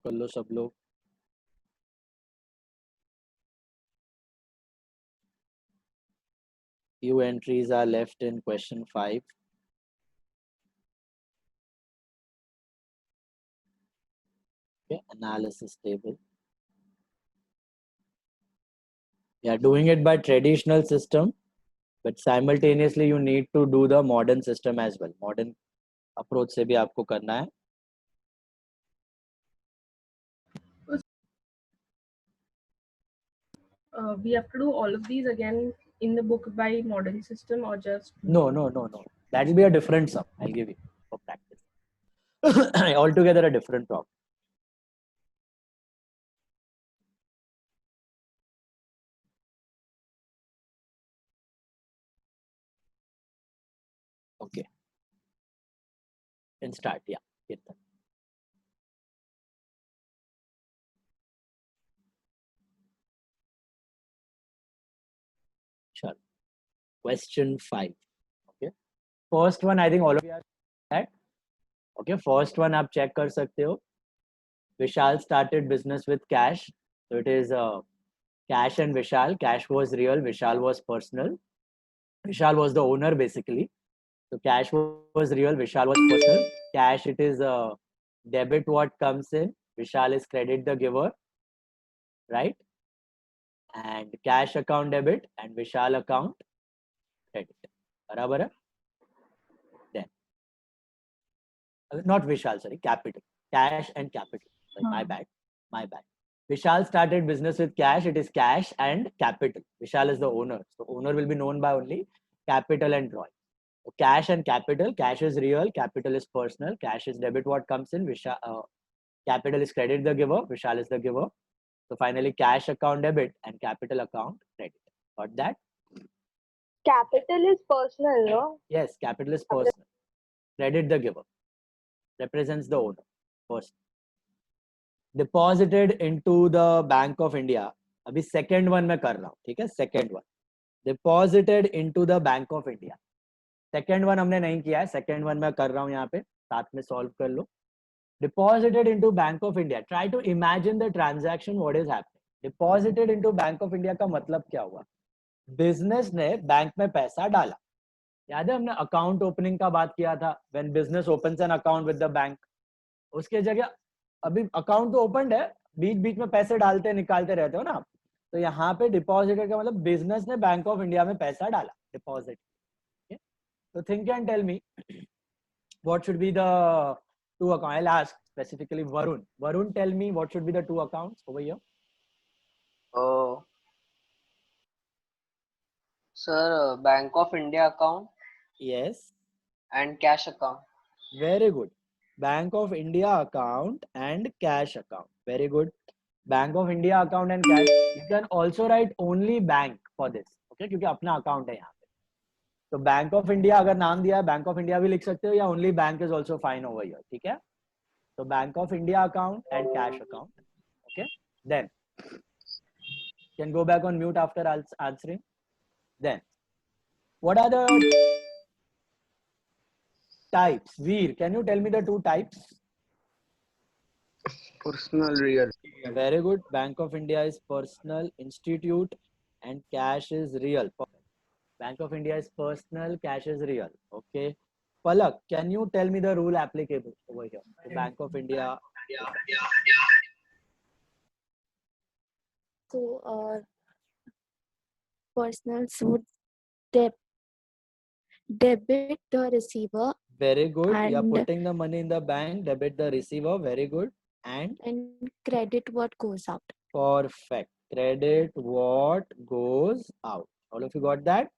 कर लो सब लोग. Few entries are left in question 5. Okay, analysis table. We are doing it by traditional system, but simultaneously you need to do the modern system as well. Modern approach से भी आपको करना है. We have to do all of these again in the book by modern system or just No. That will be a different sum. I'll give you for practice. Altogether a different problem. Okay. Then start. Yeah. Kirtan. Sure. Question 5. Okay. First one, I think all of you are that. Okay. First one आप check कर सकते हो. Vishal started business with cash. So it is Cash and Vishal. Cash was real. Vishal was personal. Vishal was the owner basically. So cash was real. Vishal was personal. Cash, it is debit what comes in. Vishal is credit the giver. Right? And cash account debit and Vishal account credit. बराबर है? Then not Vishal, sorry, capital. Cash and capital. Sorry, my bad. Vishal started business with cash. It is cash and capital. Vishal is the owner. So owner will be known by only capital and drawing. So cash and capital. Cash is real. Capital is personal. Cash is debit what comes in. Capital is credit the giver. Vishal is the giver. So finally cash account debit and capital account credit. Got that? Capital is personal, no? Yes, capital is personal. Credit the giver. Represents the owner. First. Deposited into the Bank of India. अभी second one मैं कर रहा हूँ, ठीक है? Second one. Deposited into the Bank of India. Second one हमने नहीं किया है. Second one मैं कर रहा हूँ यहाँ पे. साथ में solve कर लो. Deposited into Bank of India. Try to imagine the transaction. What is happening? Deposited into Bank of India का मतलब क्या हुआ? Business ने बैंक में पैसा डाला. याद है हमने अकाउंट ओपनिंग का बात किया था. When business opens an account with the bank, उसके जगह अभी अकाउंट तो ओपन है, बीच बीच में पैसे डालते निकालते रहते हो ना. तो यहाँ पे डिपॉजिटेड का मतलब बिजनेस ने बैंक ऑफ इंडिया में पैसा डाला. डिपॉजिट. तो think and tell me what should be the two accounts. I'll ask specifically Varun. Varun, tell me what should be the two accounts over here. Sir, Bank of India account Yes. and cash account. Very good. Bank of India account and cash account. Very good. Bank of India account and cash. You can also write only bank for this. Okay, क्योंकि अपना account है यहाँ पे. तो Bank of India अगर नाम दिया है, Bank of India भी लिख सकते हो या only bank is also fine over here. ठीक है? So Bank of India account and cash account. Okay. Then can go back on mute after answering. Then what are the types? Veer, can you tell me the two types? Personal real. Very good. Bank of India is personal, institute, and cash is real. Bank of India is personal, cash is real. Okay. Palak, can you tell me the rule applicable over here? The Bank of India. So, personal would debit the receiver. Very good. You are And- putting the money in the bank, debit the receiver. Very good. And credit what goes out. perfect. Credit what goes out. All of you got that?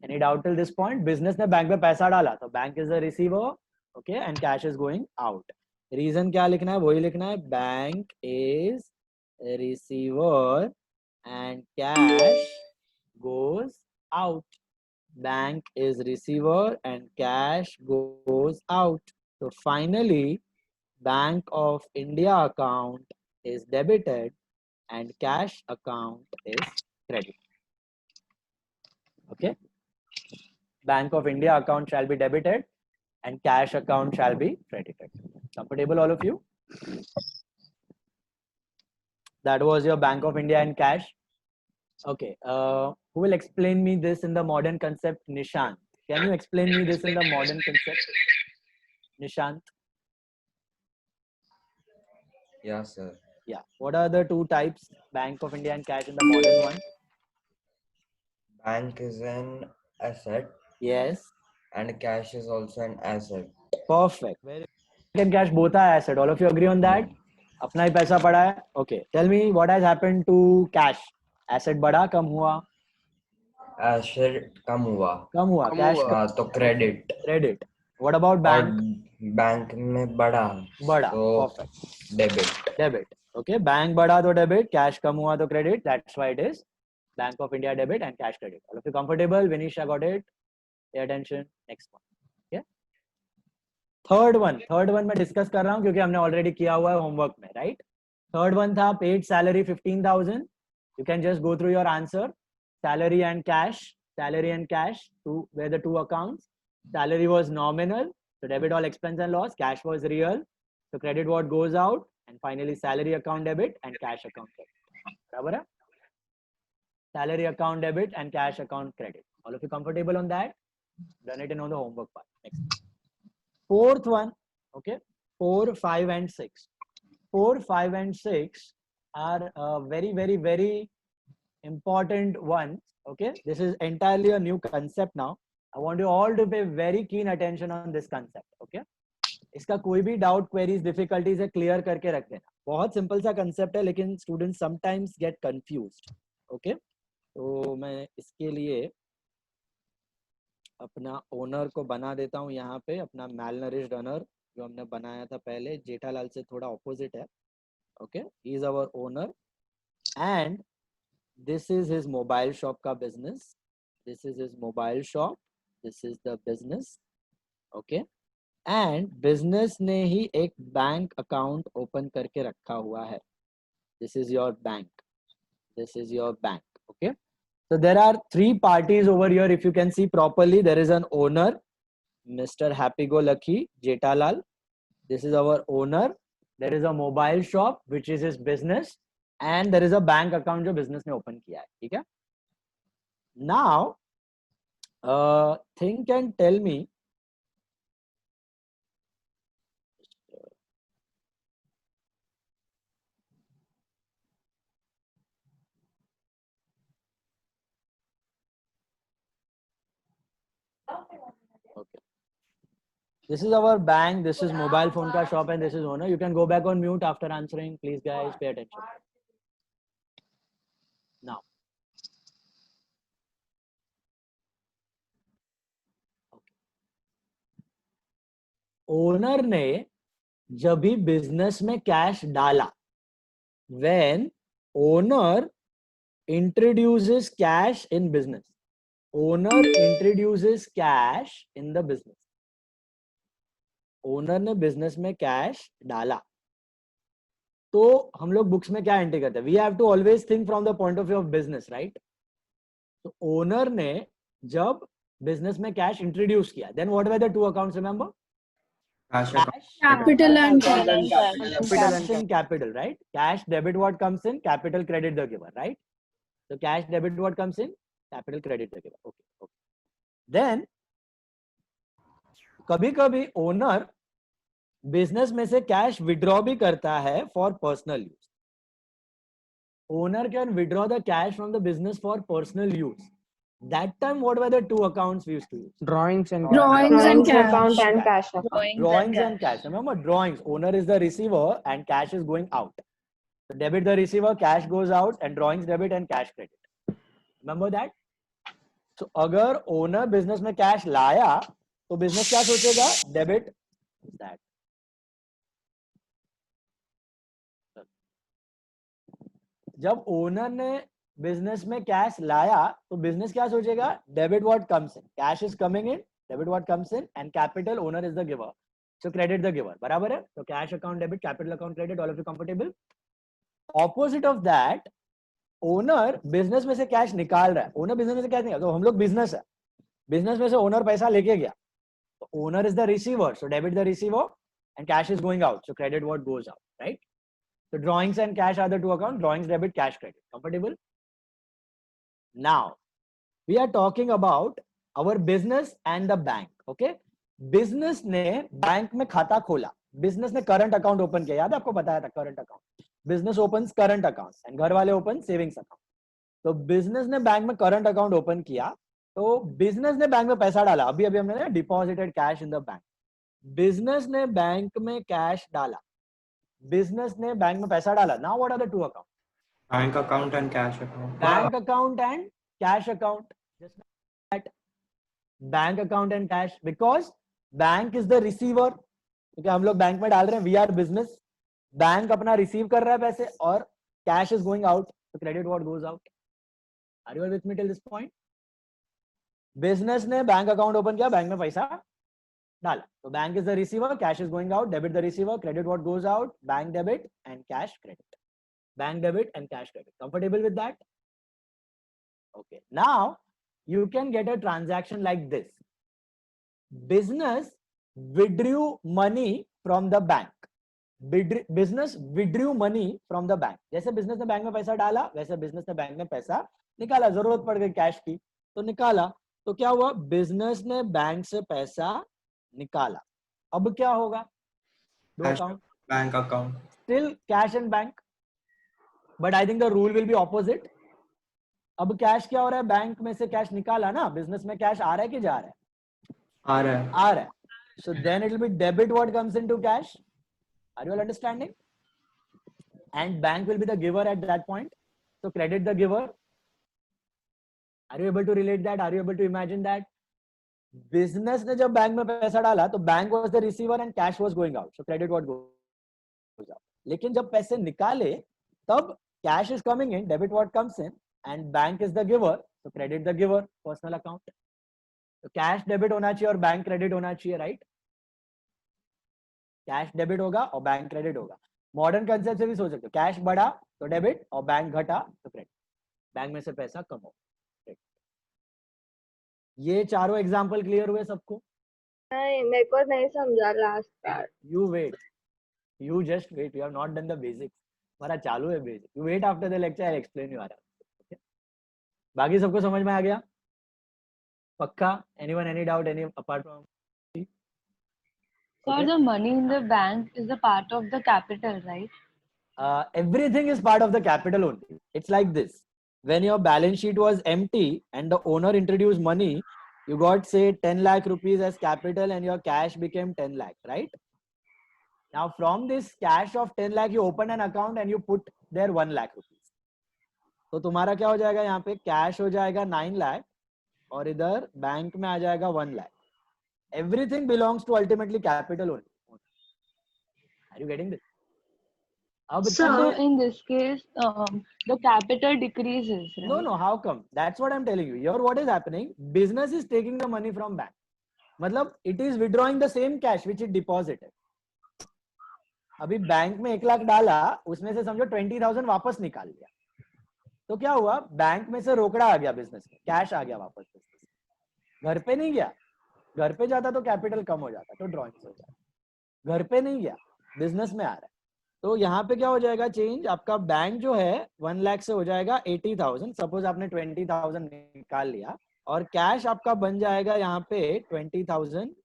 Any doubt till this point? Business ने bank में पैसा डाला, तो bank is the receiver, okay, and cash is going out. Reason क्या लिखना है? वही लिखना है. Bank is a receiver and cash goes out. Bank is receiver and cash goes out. So finally, Bank of India account is debited and cash account is credited. Okay. Bank of India account shall be debited and cash account shall be credited. Comfortable all of you? That was your Bank of India and cash. Okay. Who will explain me this in the modern concept? Nishant. Can you explain me this in the modern concept? Nishant. Yeah, sir. Yeah. What are the two types? Bank of India and cash in the modern one? Bank is an asset Yes. and cash is also an asset. Perfect. Bank and cash both are asset. All of you agree on that? अपना ही पैसा पड़ा है. Okay. Tell me what has happened to cash? Asset बढ़ा कम हुआ? Asset कम हुआ. कम हुआ. Cash हाँ, तो credit. credit. What about और bank? बैंक में बढ़ा. बढ़ा. तो Perfect. debit. Debit. Okay. Bank बढ़ा तो debit. Cash कम हुआ तो credit. That's why it is Bank of India debit and cash credit. All of you comfortable? Vinisha got it? Pay attention. Next one. Okay. Third one मैं discuss कर रहा हूँ क्योंकि हमने ऑलरेडी किया हुआ है होमवर्क में, राइट? थर्ड वन था paid salary 15,000. You can just go through your answer. Salary and cash to where the two accounts. Salary was nominal, so debit all expense and loss. Cash was real, so credit what goes out, and finally salary account debit and cash account credit. बराबर है? Salary account debit and cash account credit. All of you comfortable on that? Done it in on the homework part. Next. Fourth one, okay, 4, 5 and 6. 4, 5 and 6 are very important ones. Okay, this is entirely a new concept now. I want you all to pay very keen attention on this concept. Okay, इसका कोई भी doubt, queries, difficulties है, clear करके रख देना. बहुत simple सा concept है लेकिन students sometimes get confused. Okay, तो मैं इसके लिए अपना ओनर को बना देता हूँ यहाँ पे. अपना मैलनरिश्ड ओनर जो हमने बनाया था पहले, जेठालाल से थोड़ा ऑपोजिट है. Okay, he is our owner and this is his mobile shop का business. This is his mobile shop, this is the business. Okay, and business ने ही एक बैंक अकाउंट ओपन करके रखा हुआ है. This is your bank, this is your bank. Okay, so there are three parties over here. If you can see properly, there is an owner, Mr. Happy Go Lucky Jetalal. This is our owner. There is a mobile shop which is his business, and there is a bank account जो business ने open किया है. ठीक है? Now, think and tell me. Okay. This is our bank, this is mobile phone ka shop, and this is owner. You can go back on mute after answering. Please guys, pay attention. Now. Okay. Owner ने जब भी business में cash डाला, when owner introduces cash in business, owner introduces cash in the business. Owner ने business में cash डाला तो हम लोग बुक्स में क्या एंट्री करते हैं? We have to always think from the point of view of business, right? तो ओनर ने जब बिजनेस में कैश इंट्रोड्यूस किया, then what were the two accounts, remember? Capital and capital, right? Cash debit what comes in, capital credit the giver, right? So cash debit what comes in, capital credit the giver. Okay. Then कभी कभी owner business में से cash withdraw भी करता है for personal use. Owner can withdraw the cash from the business for personal use. That time, what were the two accounts we used to use? Drawings and Drawings cash. account and cash account. Drawings and cash. Remember, drawings. Owner is the receiver and cash is going out. So debit the receiver, cash goes out, and drawings debit and cash credit. Remember that? So अगर owner business में cash लाया तो business क्या सोचेगा? Debit that. जब owner ने business में cash लाया तो बिजनेस क्या सोचेगा? Debit what comes in, cash is coming in, debit what comes in, and capital owner is the giver, so credit the giver. बराबर है? तो cash account debit, capital account credit. All of you comfortable? Opposite of that, owner business में से cash निकाल रहा है. Owner business में से कैश निकाल, तो हम लोग बिजनेस है, बिजनेस में से ओनर पैसा लेके गया, तो owner is the receiver, so debit the receiver and cash is going out, so credit what goes out, right? So drawings and cash are the two accounts. Drawings debit, cash credit. Comfortable? Now we are talking about our business and the bank. Okay, business ने bank में खाता खोला, business ने current account open किया, याद है आपको बताया था current account. Business opens current accounts and घर वाले open savings account. तो business ने बैंक में current account open किया, तो business ने बैंक में पैसा डाला. अभी अभी हमने deposited cash in the bank. Business ने बैंक में cash डाला, business ने बैंक में पैसा डाला. Now what are the two accounts? Bank account and cash account. Bank account and cash account. Just like that. Bank account and cash, because bank is the receiver. क्योंकि हम लोग bank में डाल रहे हैं, we are business. बैंक अपना receive कर रहा है पैसे और cash is going out. So credit what goes out. Are you all with me till this point? Business ने बैंक अकाउंट ओपन किया, बैंक में पैसा डाला. So bank is the receiver, cash is going out, debit the receiver, credit what goes out, bank debit and cash credit. Bank debit and cash credit. Comfortable with that? Okay. Now you can get a transaction like this. Business withdrew money from the bank. Business withdrew money from the bank. जैसे business ने bank में पैसा डाला, वैसे business ने bank में पैसा निकाला. जरूरत पड़ गई कैश की तो निकाला. तो क्या हुआ? business ने बैंक से पैसा निकाला. अब क्या होगा? दो Cash account. bank account. Still cash and bank, but I think the rule will be opposite. अब कैश क्या हो रहा है? बैंक में से कैश निकाला ना, बिजनेस में कैश आ रहा है कि जा रहा है? आ रहा है. आ रहा है. So then it will be debit what comes into cash. Are you all understanding? And bank will be the giver at that point. So credit the giver. Are you able to relate that? Are you able to imagine that? Business ने जब bank में पैसा डाला तो bank was the receiver and cash was going out. So credit what goes out. लेकिन जब पैसे निकाले तब cash is coming in, debit what comes in, and bank is the giver. So credit the giver, personal account. तो cash debit होना चाहिए और bank credit होना चाहिए, राइट? कैश डेबिट होगा और बैंक क्रेडिट होगा. मॉडर्न कंसेप्ट से भी सोच सकते हो. कैश बढ़ा तो डेबिट और बैंक घटा तो क्रेडिट. बैंक में से पैसा कम हो. ये चारों एग्जांपल क्लियर हुए सबको? नहीं, मेरे को नहीं समझा last part. You wait, you just wait, you have not done the basics. हमारा चालू है basic. You wait after the lecture, I explain you. आ रहा. बाकी सबको समझ में आ गया? पक्का? Anyone any doubt? Any apart from? So the money in the bank is a part of the capital, right? Everything is part of the capital only. It's like this. When your balance sheet was empty and the owner introduced money, you got say 10 lakh rupees as capital and your cash became 10 lakh, right? Now from this cash of 10 lakh, you open an account and you put there 1 lakh rupees. तो तुम्हारा क्या हो जाएगा? यहाँ पे cash हो जाएगा 9 lakh और इधर बैंक में आ जाएगा 1 lakh. Everything belongs to ultimately capital only. Are you getting this? So in this case, the capital decreases, right? No, how come? That's what I'm telling you. Here what is happening? Business is taking the money from bank. मतलब it is withdrawing the same cash which it deposited. अभी bank में 1 लाख डाला, उसमें से समझो 20,000 वापस निकाल लिया. तो क्या हुआ? बैंक में से रोकड़ा आ गया बिजनेस में, कैश आ गया वापस बिजनेस में. घर पे नहीं गया. घर पे जाता तो कैपिटल कम हो जाता, तो ड्रॉइंग्स हो जाता. घर पे नहीं गया, बिजनेस में आ रहा है. तो यहाँ पे क्या हो जाएगा चेंज? आपका बैंक जो है 1 लाख से हो जाएगा 80,000. सपोज आपने 20,000 निकाल लिया और कैश आपका बन जाएगा यहाँ पे 20,000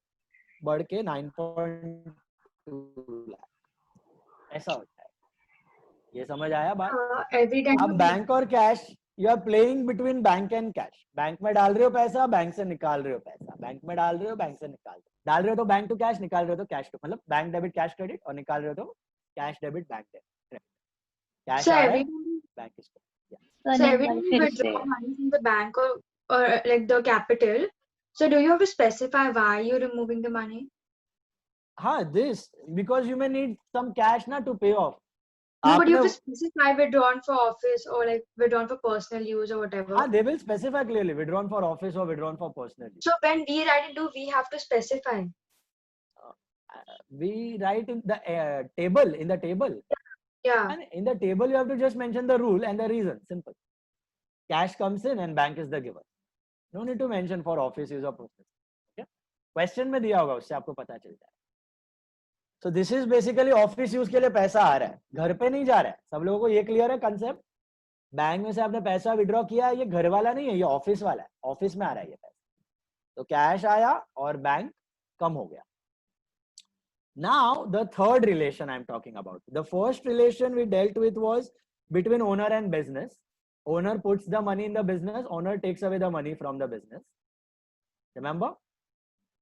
बढ़ के 9.2 लाख. ऐसा होता है. ये समझ आया बात? अब बैंक और cash, you are playing between bank and cash. Bank में डाल रहे हो पैसा, बैंक से निकाल रहे हो पैसा. बैंक में डाल रहे हो, बैंक से निकाल रहे हो. डाल रहे हो तो बैंक टू कैश, निकाल रहे हो तो कैश टू, मतलब बैंक डेबिट कैश क्रेडिट, और निकाल रहे हो तो cash debit bank debit. Cash आ रहा है, bank is. So every time you withdraw money from the bank or like the capital, so do you have to specify why you're removing the money? This because you may need some cash na to pay off. No, but you have to specify withdrawn for office or like withdrawn for personal use or whatever. They will specify clearly withdrawn for office or withdrawn for personal use. So when we write it, do we have to specify? We write in the table. In the table. Yeah. And in the table, you have to just mention the rule and the reason. Simple. Cash comes in and bank is the giver. No need to mention for office use or personal. Okay? Question में दिया होगा, उससे आपको पता चल जाए. So this is basically office use के लिए पैसा आ रहा है, घर पे नहीं जा रहा है। सब लोगों को ये क्लियर है कंसेप्ट? बैंक में से आपने पैसा विड्रॉ किया है, ये घर वाला नहीं है, ये ऑफिस वाला है, ऑफिस में आ रहा है ये पैसा। तो कैश आया और बैंक कम हो गया। Now the third relation I'm talking about. The first relation we dealt with was between owner and business. Owner puts the money in the business, owner takes away the money from the business. Remember?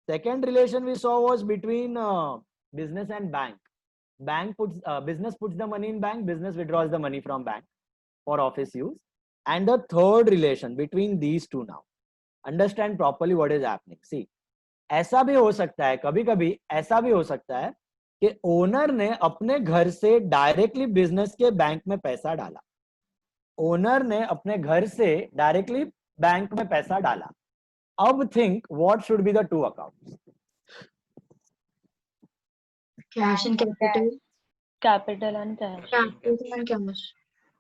Second relation we saw was between business and bank. Business puts the money in bank, business withdraws the money from bank for office use. And the third relation between these two now. Understand properly what is happening. See, ऐसा भी हो सकता है, कभी कभी ऐसा भी हो सकता है कि ओनर ने अपने घर से डायरेक्टली बिजनेस के बैंक में पैसा डाला। ओनर ने अपने घर से डायरेक्टली बैंक में पैसा डाला। अब think what should be the two accounts? Cash and capital. Capital and cash. Capital and cash.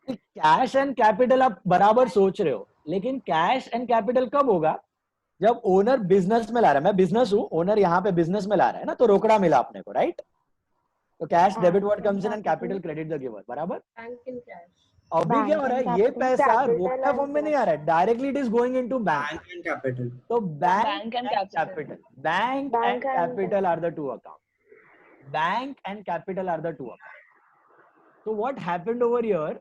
Cash and capital आप बराबर सोच रहे हो, लेकिन कैश एंड कैपिटल कब होगा? जब ओनर बिजनेस में ला रहा है। मैं बिजनेस हूं, ओनर यहाँ पे बिजनेस में ला रहा है ना, तो रोकड़ा मिला अपने को, राइट? तो cash debit what comes in and capital credit the giver, बराबर? Bank in cash. अभी क्या हो रहा है, ये पैसा रोकड़ा फॉर्म में नहीं आ रहा है, directly it is going into bank. Bank and capital. तो bank Bank and and capital. Capital, bank and capital are the two account. Bank and capital are the two account. तो what happened over here,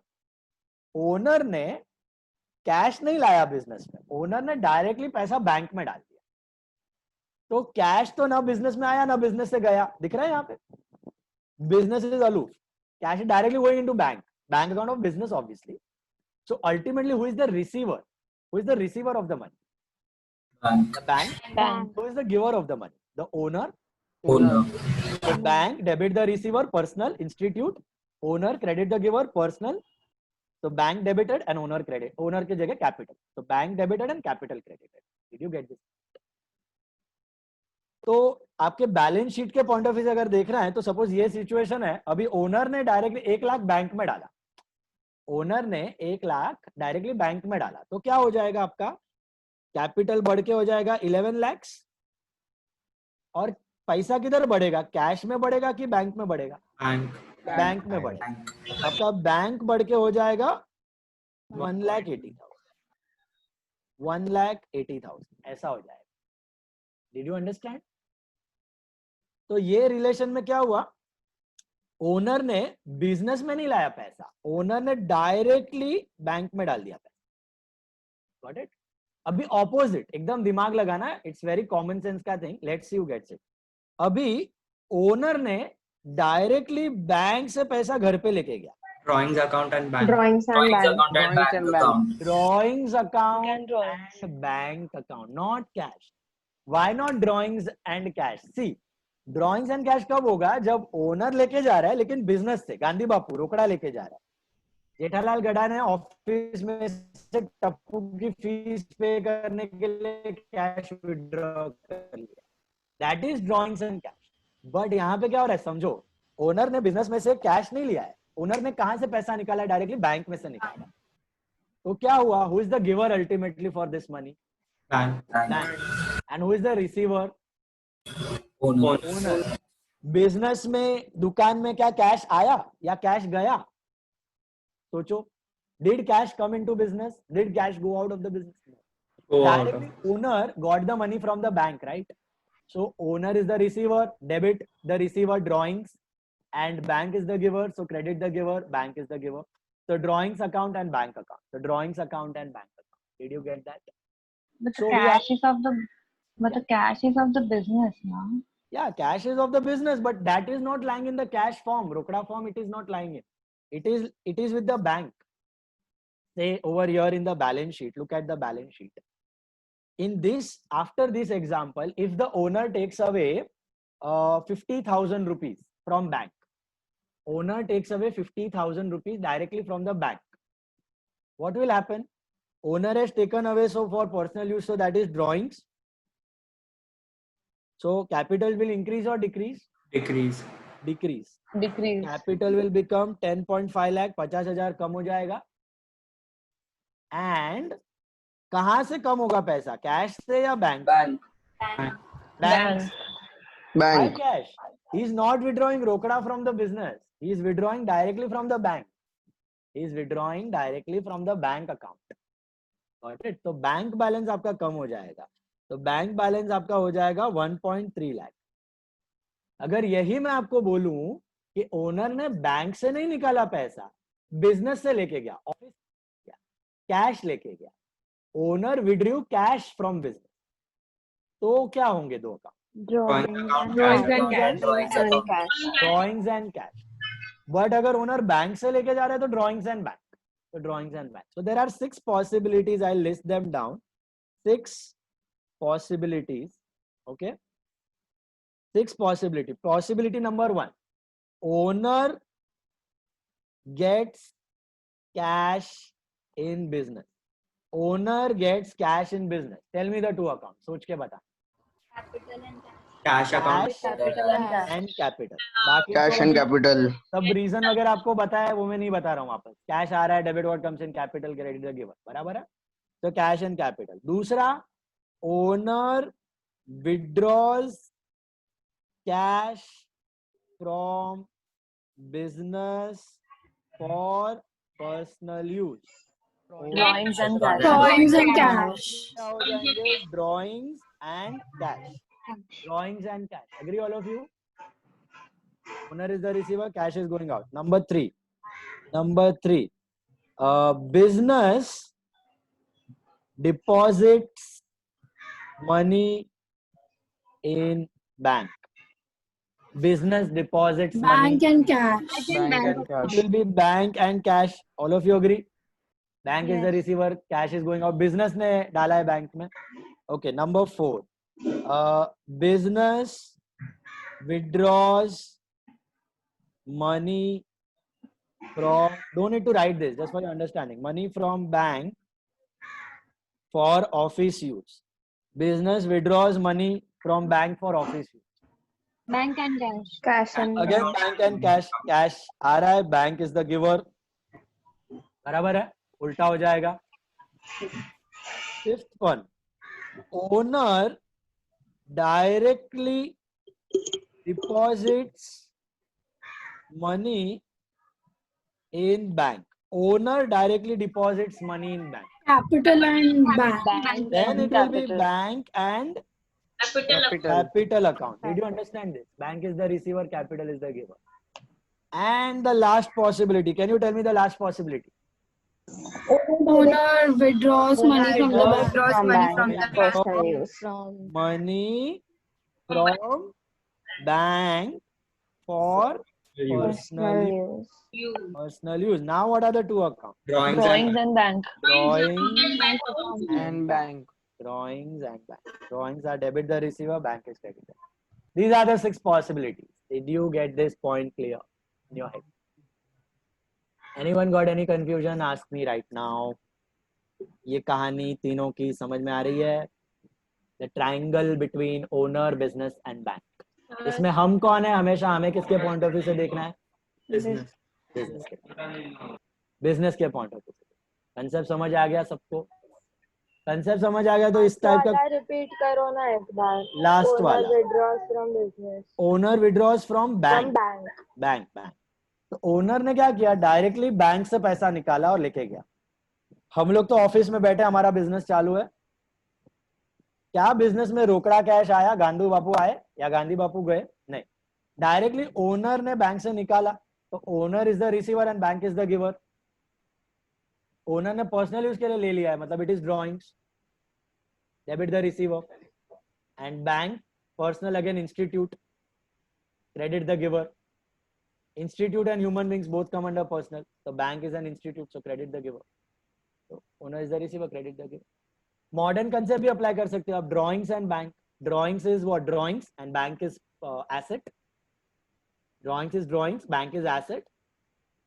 owner ने cash नहीं लाया business में, owner ने directly पैसा bank में डाल दिया। तो कैश तो ना बिजनेस में आया ना बिजनेस से गया, दिख रहा है यहाँ पे? Business is aloof, cash is directly going into bank account of business obviously. So ultimately who is the receiver? Who is the receiver of the money? Bank. The bank. Who is the giver of the money? The owner. Owner. The bank debit the receiver, personal, institute. Owner credit the giver, personal. So bank debited and owner credit. Owner के जगह capital. So bank debited and capital credited. Did you get this? तो आपके balance sheet के point of view से अगर देख रहे हैं तो सपोज ये सिचुएशन है, अभी ओनर ने डायरेक्टली 1 लाख बैंक में डाला। ओनर ने 1 लाख डायरेक्टली बैंक में डाला, तो क्या हो जाएगा आपका? कैपिटल बढ़ के हो जाएगा 11 lakhs। और पैसा किधर बढ़ेगा? कैश में बढ़ेगा कि बैंक में बढ़ेगा? Bank. बैंक में बढ़ेगा। Bank. आपका बैंक बढ़ के हो जाएगा 1,80,000, 1,80,000 ऐसा हो जाएगा। Did you understand? तो ये रिलेशन में क्या हुआ, ओनर ने बिजनेस में नहीं लाया पैसा, ओनर ने डायरेक्टली बैंक में डाल दिया पैसा। Got it? अभी ऑपोजिट, एकदम दिमाग लगाना, इट्स वेरी कॉमन सेंस का thing, let's see you gets it. अभी ओनर ने डायरेक्टली बैंक से पैसा घर पे लेके गया। Drawings account and bank. Drawings and Drawings bank. account and Drawings bank and bank. account. Drawings account And drawings. and bank account, not cash. Why not drawings and cash? See, drawings and cash कब होगा? जब owner लेके जा रहा है लेकिन business से, गांधी बापू रोकड़ा लेके जा रहा है, जेठालाल गढ़ा ने ऑफिस में से टप्पू की फीस पे करने के लिए कैश विड्रॉ कर लिया, that is drawings and cash. But यहाँ पे क्या हो रहा है समझो, ओनर ने बिजनेस में से कैश नहीं लिया है, ओनर ने कहां से पैसा निकाला है? डायरेक्टली बैंक में से निकाला। तो क्या हुआ? Who is the giver ultimately for this money? Bank. Bank. And who is the receiver? Owner. Owner. Business में, दुकान में क्या कैश आया या कैश गया? सोचो, did cash come into business? Did cash go out of the business? Go out of. Directly owner got the money from the bank, right? So owner is the receiver, debit the receiver drawings, and bank is the giver, so credit the giver, bank is the giver. So drawings account and bank account. So drawings account and bank account. Did you get that? But So the we cash is of the but the cash is of the business now. Yeah, cash is of the business, but that is not lying in the cash form, rokda form. It is not lying in. It is with the bank. Say over here in the balance sheet. Look at the balance sheet. In this, after this example, if the owner takes away 50,000 rupees from bank, owner takes away 50,000 rupees directly from the bank, what will happen? Owner has taken away, so for personal use, so that is drawings. So capital will increase or decrease? Decrease. Decrease. Decrease. Capital will become 10.5 lakh, 50,000 कम हो जाएगा। And कहां से कम होगा पैसा? Cash से या bank? Bank. Bank. Why Bank. cash? He is not withdrawing rokda from the business. He is withdrawing directly from the bank. He is withdrawing directly from the bank account. Got it? तो bank balance आपका कम हो जाएगा. तो bank balance आपका हो जाएगा 1.3 लाख. अगर यही मैं आपको बोलूं कि ओनर ने बैंक से नहीं निकाला पैसा, बिजनेस से लेके गया, ऑफिस गया, कैश लेके गया, owner withdrew cash from business, तो क्या होंगे दो account? Drawings and cash. Drawings and cash. But अगर ओनर बैंक से लेके जा रहा है तो drawings and bank. So drawings and bank. So there are 6 possibilities. I'll list them down. 6 possibilities. Okay. 6 possibility. Possibility number 1. Owner gets cash in business. Owner gets cash in business. Tell me the 2 accounts. सोच के बता. Cash account. Capital and cash. And capital. बाकी cash तो and capital. सब reason वगैरह आपको बताया है, वो मैं नहीं बता रहा हूँ वापस. कैश आ रहा है, debit what comes in capital, credit the given. बराबर है. तो कैश एंड कैपिटल. दूसरा, owner withdraws cash from business for personal use. Drawings and cash. Drawings and cash. Drawings and cash. Drawings and cash. Agree all of you? Owner is the receiver, cash is going out. Number 3. Business deposits money in bank. Business deposits money. Bank and cash. It will be bank and cash. All of you agree? Bank is the receiver, cash is going out. Business ने डाला है bank में. Okay, number 4. Business withdraws money from, don't need to write this, just for your understanding, money from bank for office use. Business withdraws money from bank for office use. Bank and cash. Cash and Again bank and cash. Cash आ रहा है, bank is the giver. बराबर है, उल्टा हो जाएगा. 5th one, owner directly deposits money in bank. Owner directly deposits money in bank. Capital and bank. Bank Then and it will be capital. bank and capital account. Did you understand this? Bank is the receiver, capital is the giver. And the last possibility. Can you tell me the last possibility? Owner withdraws money from the bank. personal use. From Money from bank for personal use. Personal use. Now what are the 2 accounts? Drawings Drawings and and bank. Drawings And bank. Drawings and bank. Drawings are debit the receiver, bank is credit. These are the 6 possibilities. Did you get this point clear in your head? Anyone got any confusion? Ask me right now. ये कहानी तीनों की समझ में आ रही है? The triangle between owner, business and bank. इसमें हम कौन है? हमेशा हमें किसके पॉइंट ऑफ व्यू से देखना है? business. बिजनेस के पॉइंट ऑफ व्यू से. कंसेप्ट समझ आ गया सबको? कंसेप्ट समझ आ गया तो इस टाइप का रिपीट करो ना एक बार. लास्ट वाला. Withdraws from business. Owner withdraws from From bank. bank. Bank. तो ओनर ने क्या किया? डायरेक्टली बैंक से पैसा निकाला और लेके गया. हम लोग तो ऑफिस में बैठे, हमारा बिजनेस चालू है. क्या बिजनेस में रोकड़ा कैश आया? गांधी बापू आए या गांधी बापू गए? नहीं. डायरेक्टली ओनर ने बैंक से निकाला. तो owner is the receiver and bank is the giver. Owner ने पर्सनल यूज के लिए ले लिया है, मतलब it is drawings, debit the receiver, and bank personal again institute, credit the giver. Institute and human beings both come under personal. So bank is an institute, so credit the giver. So owner is the receiver, credit the giver. Modern concept भी apply कर सकते हो आप. Drawings and bank. Drawings is what? Drawings and bank is asset. Drawings is drawings, bank is asset.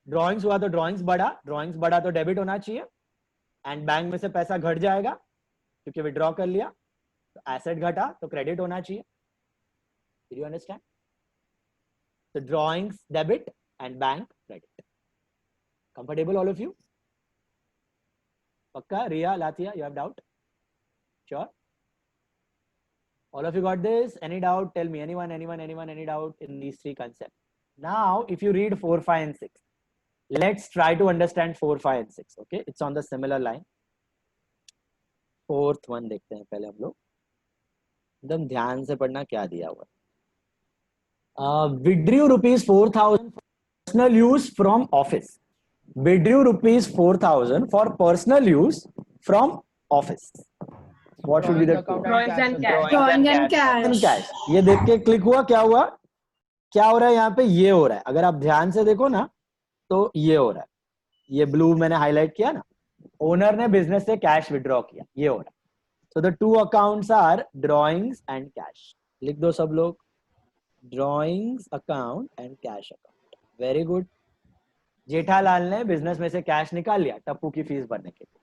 Drawings हुआ तो drawings बढ़ा तो debit होना चाहिए. And bank में से पैसा घट जाएगा क्योंकि withdraw कर लिया. तो asset घटा तो credit होना चाहिए. Did you understand? So drawings debit and bank credit. Comfortable all of you? Pakka? Riya, Latia, you have doubt? Sure? All of you got this? Any doubt? Tell me. Anyone? Any doubt in these three concepts? Now, if you read 4, 5, and 6, let's try to understand 4, 5, and 6. Okay, it's on the similar line. Fourth one देखते हैं पहले हम लोग. एकदम ध्यान से पढ़ना क्या दिया हुआ. Withdrew rupees 4,000 personal use from office. Withdrew rupees 4,000 for personal use from office. What should be the Drawings and cash. Drawing and cash. cash? ये देख के क्लिक हुआ, क्या हुआ? क्या हो रहा है यहाँ पे? ये हो रहा है. अगर आप ध्यान से देखो ना तो ये हो रहा है. ये ब्लू मैंने हाईलाइट किया ना. ओनर ने बिजनेस से कैश विड्रॉ किया. ये हो रहा है. So the two accounts are drawings and cash. लिख दो सब लोग. Drawings account and cash account. Very good. Jethalal ने बिजनेस में से कैश निकाल लिया टप्पू की फीस भरने के लिए.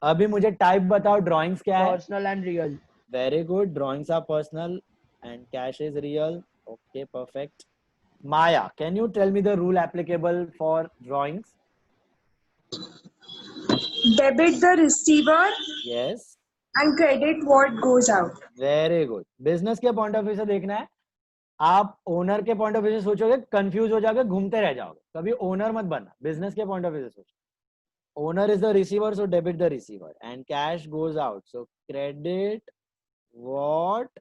अभी मुझे टाइप बताओ, ड्राइंग्स क्या है? Personal and real. Very good. Drawings are personal and cash is real. Okay, perfect. Maya, can you tell me the rule applicable for drawings? Debit the receiver Yes. and credit what goes out. Very good. Business के point of view से देखना है. आप owner के point of view से सोचोगे, confuse हो जाओगे, घूमते रह जाओगे. कभी ओनर मत बनना. बिजनेस के पॉइंट ऑफ व्यू से सोचो. Owner is the receiver, so debit the receiver and cash goes out, so credit what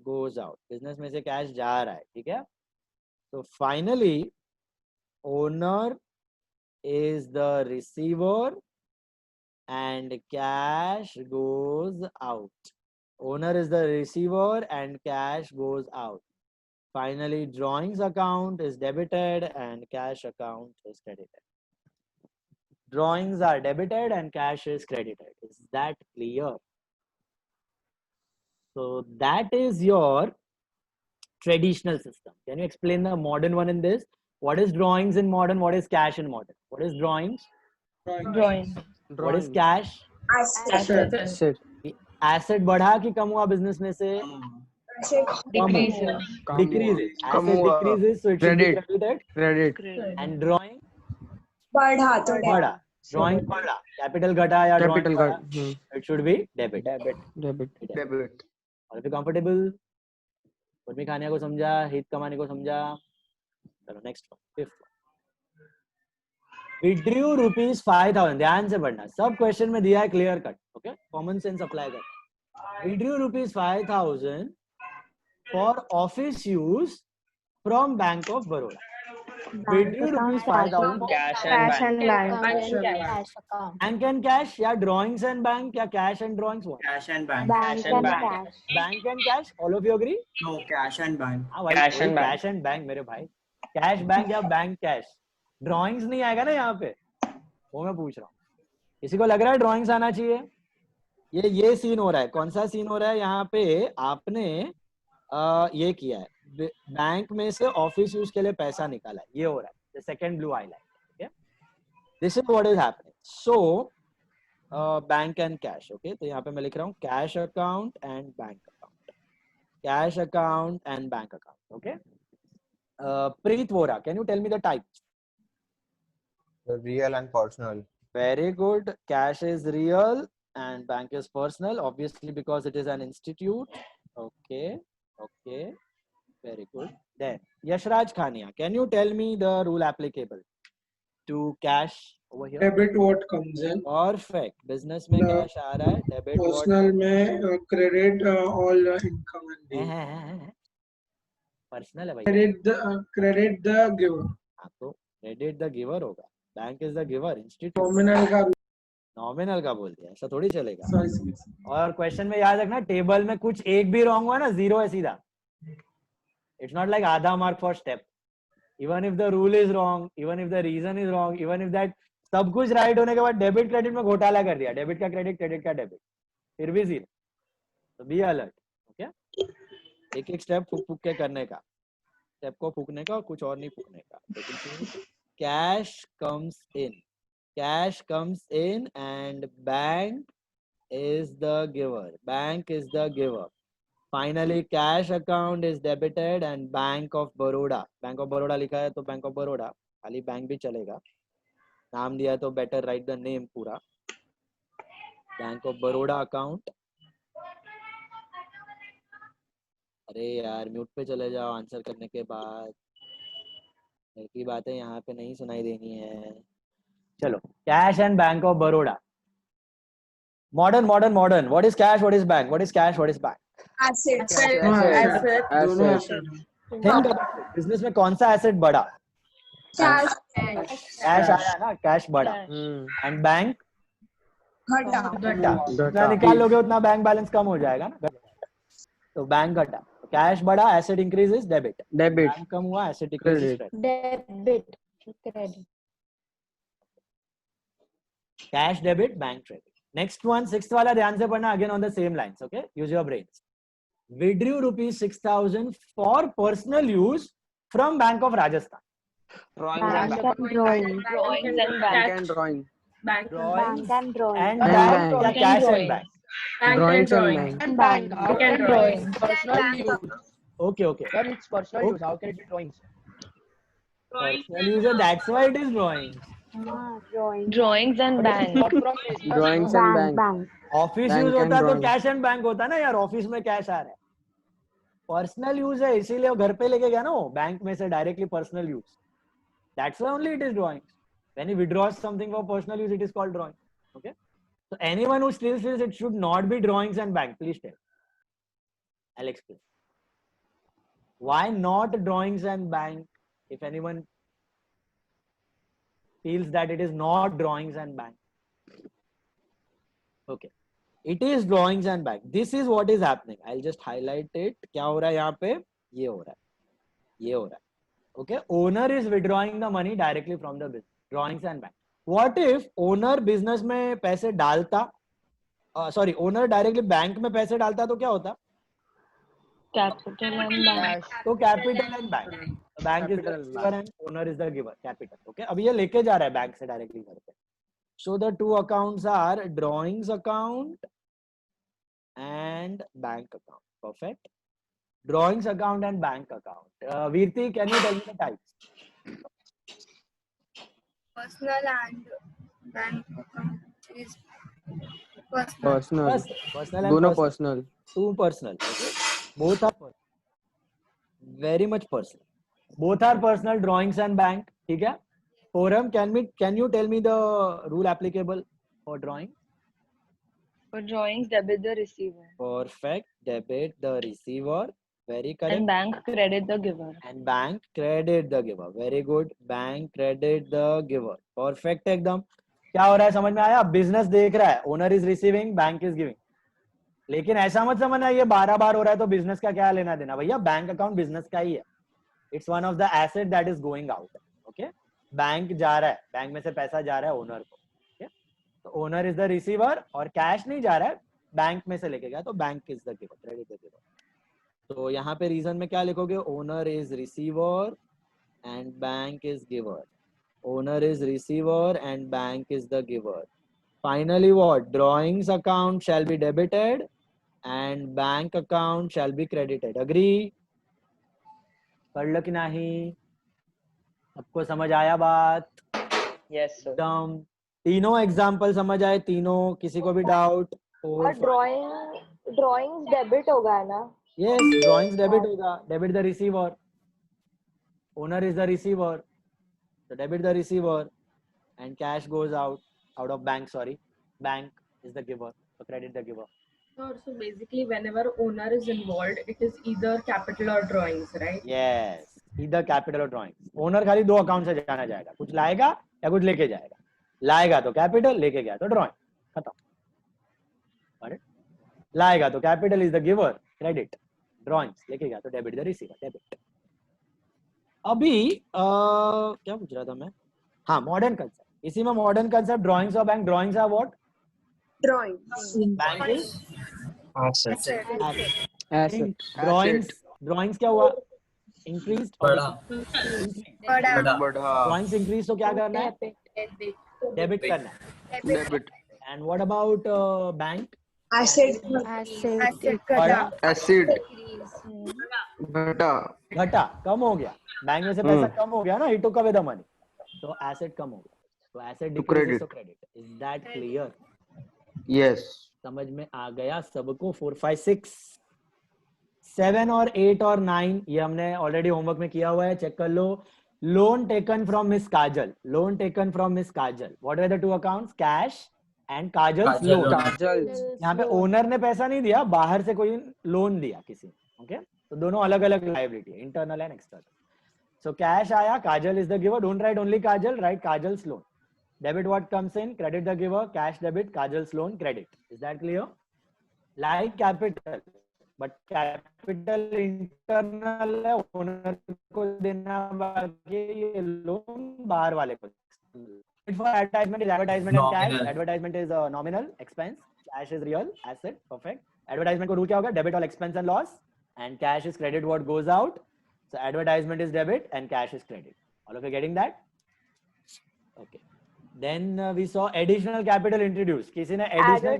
goes out. Business में से कैश जा रहा है. ठीक है. तो finally owner is the receiver and cash goes out. Owner is the receiver and cash goes out. Finally, drawings account is debited and cash account is credited. Drawings are debited and cash is credited. Is that clear? So that is your traditional system. Can you explain the modern one in this? What is drawings in modern? What is cash in modern? What is drawings? Drawing. What is cash? Asset. Asset. Asset बढ़ा कि कम हुआ business में से? Decreases. Decreases. कम Asset हुआ. decreases, so it should be Credit. credited. Credit. And drawing बढ़ा तो बढ़ा. Drawing बढ़ा. Capital घटा या drawing Capital बढ़ा, card. it should be debit. Debit. Debit. Are you comfortable? Urmi खानिया को समझा, हित कमाने को समझा. चलो next one, fifth one. Withdrew rupees 5,000. ध्यान से पढ़ना, सब क्वेश्चन में दिया है clear cut. Okay, common sense apply कर. Withdrew rupees 5,000 for office use from bank of Baroda. Withdrew rupees 5,000 Cash and bank. Bank and cash या ड्रॉइंग्स एंड बैंक या cash and drawings. Cash and bank. Bank and cash. Bank and cash. All of you agree? No, cash and bank. Cash and bank मेरे भाई. Cash bank या bank cash. Drawings नहीं आएगा ना यहाँ पे, वो मैं पूछ रहा हूँ. किसी को लग रहा है ड्राइंग्स आना चाहिए? ये सीन हो रहा है. कौन सा सीन हो रहा है यहाँ पे? आपने ये किया है, बैंक में से ऑफिस यूज के लिए पैसा निकाला है. ये हो रहा है. The second blue highlight. Okay, this is what is happening. So bank and cash. Okay, तो यहाँ पे मैं लिख रहा हूँ cash account and bank account. Cash account and bank account. Okay. Preet Vora, can you tell me the types? Real and personal. Very good. Cash is real and bank is personal, obviously because it is an institute. Okay. Okay. Very good. Then Yashraj Khania, can you tell me the rule applicable to cash over here? Debit what comes in. Perfect. Business में cash आ रहा है. Debit what? Personal में credit all income and due. Personal है भाई. Credit the giver. हाँ, तो credit the giver होगा. Bank is the giver. Institute Nominal का नॉमिनल का बोल दिया, ऐसा थोड़ी चलेगा. sorry. और क्वेश्चन में याद रखना, टेबल में कुछ एक भी रॉन्ग हुआ ना, जीरो है सीधा. इट्स नॉट लाइक आधा mark for step. Even if the rule is wrong, even if the reason is wrong, even if that सब कुछ राइट होने के बाद डेबिट क्रेडिट में घोटाला कर दिया, डेबिट का क्रेडिट, क्रेडिट का डेबिट, फिर भी जीरो. तो बी अलर्ट. ओके, एक एक स्टेप फूक फूक के करने का. स्टेप को फूकने का और कुछ और नहीं फूकने का. Cash comes in. Cash comes in and bank is the giver. Bank is the giver. Finally, cash account is debited and Bank of Baroda. Bank of Baroda लिखा है तो Bank of Baroda. खाली बैंक भी चलेगा. नाम दिया तो better write the name पूरा. Bank of Baroda account अरे यार म्यूट पे चले जाओ आंसर करने के बाद, घर की बातें यहाँ पे नहीं सुनाई देनी है। चलो, cash and bank of Baroda. Modern modern modern, what is cash, what is bank, what is cash, what is bank? Assets. दोनों Asset. asset. थिंक बिजनेस में कौन सा एसेट बढ़ा? Cash. कैश आया ना, कैश बढ़ा। एंड बैंक घटा. घटा, जितना घटा. निकाल लोगे उतना बैंक बैलेंस कम हो जाएगा ना, तो बैंक घटा। कैश बढ़ा, asset increases, debit. Debit. Bank कम हुआ, asset decreases, Credit. Debit. Credit. Cash debit, bank credit. Next one, sixth वाला ध्यान से पढ़ना, again on the same lines, okay, use your brains. withdrew rupees 6,000 for personal use from Bank of Rajasthan. Drawings and Bank and drawing. Drawings and Bank bank. and drawing. Bank Drawings Bank and drawing. and And bank, bank. या Bank and cash and drawing. bank. Drawings and drawing. bank. And bank. Bank and drawing. Personal use. Okay, okay. Sir, it's personal Okay. use. How can it be drawings? Personal user, that's why it is drawings. Drawing. Drawings and bank. Not from business. Drawings and Bank. bank. Bank. Office Bank use and होता तो drawing. Cash and bank होता ना यार, office में cash आ रहा है। Personal use है इसीलिए वो घर पे लेके गया ना, वो बैंक में से directly personal use, that's why only it is drawings. When you withdraw something for personal use it is called drawing, okay. So anyone who still feels it should not be drawings and bank, please tell, I will explain why not drawings and bank. If anyone feels that it is not drawings and bank, okay, it is drawings and bank. This is what is happening. I'll just highlight it. क्या हो रहा है यहाँ पे, ये हो रहा है, ये हो रहा है, okay. Owner is withdrawing the money directly from the business, drawings and bank. What if owner business में पैसे डालता, sorry, owner directly बैंक में पैसे डालता तो क्या होता? Capital and bank. तो capital and bank, bank is the receiver and owner is the giver, capital, okay. अब ये लेके जा रहा है बैंक से डायरेक्टली घर पे। So the two accounts are drawings account and bank account, perfect. Drawings account and bank account. Virti, can you tell me the types? Personal and bank account is personal. Personal. Personal दोनों and personal. two personal, okay, both are personal, very much personal, both are personal, drawings and bank, ठीक है। Forum, can you tell me the rule applicable for drawing? For drawings, debit the receiver. Perfect, debit the receiver, very correct, And bank credit the giver. and bank credit the giver, very good, bank credit the giver, perfect एकदम। क्या हो रहा है समझ में आया? Business देख रहा है, owner is receiving, bank is giving, लेकिन ऐसा मत समझना ये 12 बार हो रहा है तो बिजनेस का क्या लेना देना, भैया बैंक अकाउंट बिजनेस का ही है, it's one of the asset that is going out, okay. Bank जा रहा है, बैंक में से पैसा जा रहा है ओनर को, ओके, तो ओनर इज द रिसीवर, और कैश नहीं जा रहा है, बैंक में से लेके गया तो bank is the giver, credit the giver. तो यहाँ पे रीजन में क्या लिखोगे? Owner is receiver and bank is giver, owner is receiver and bank is the giver. Finally, what? Drawings account shall be debited and bank account shall be credited. Agree? पढ़ लो कि नहीं? सबको समझ आया बात? Yes, sir. एकदम। तीनों example समझ आए? तीनों? किसी को भी डाउट? और drawings debit होगा ना? Yes, drawings debit होगा. Debit the receiver. Owner is the receiver. So debit the receiver and cash goes out of bank, sorry. Bank is the giver. So credit the giver. So basically, whenever owner is involved, it is either capital or drawings, right? Yes, either capital or drawings. Owner खाली दो account से जाना जाएगा, कुछ लाएगा या कुछ लेके जाएगा। लाएगा तो कैपिटल, लेके गया तो ड्रॉइंग, खत्म। लाएगा तो capital is the giver, credit, drawings लेके गया तो डेबिट द रिसीवर, डेबिट। अभी क्या पूछ रहा था मैं? हाँ, मॉडर्न कंसेप्ट। इसी में मॉडर्न कंसेप्ट, ड्रॉइंग्स और bank. Drawings are what? Drawings. Bank is Asset. Drawings क्या हुआ? इंक्रीज, ड्रॉइंग्स इंक्रीज तो क्या करना है? डेबिट करना है। Debit. And what about bank? Asset. Asset. घटा. घटा, कम हो गया, बैंक में से पैसा कम हो गया ना, he took away the money, तो एसेट कम हो गया, तो asset decreases to credit. Is that clear? Yes. समझ में आ गया सबको? 4 5 6 7 और 8 और 9 ये हमने ऑलरेडी होमवर्क में किया हुआ है, चेक कर लो. Loan taken from miss Kajal, loan taken from miss Kajal. What are the two accounts? Cash and Kajal's loan. Kajal. यहाँ पे ओनर ने पैसा नहीं दिया, बाहर से कोई लोन दिया किसी ने. ओके, तो दोनों अलग अलग liability, internal and external. So cash आया, Kajal is the giver. Don't write only Kajal, write Kajal's loan. Debit what comes in, credit the giver, cash debit, Kajal's loan, credit. Is that clear? Like capital, but capital internal है, owner को देना बाकी है, ये loan बाहर वाले को. For advertisement is advertisement and cash. Advertisement is nominal expense. Cash is real asset. Perfect. Advertisement को rule क्या होगा? Debit all expense and loss. And cash is credit what goes out. So advertisement is debit and cash is credit. All of you getting that? Okay. Then we saw additional capital introduced. किसी ने additional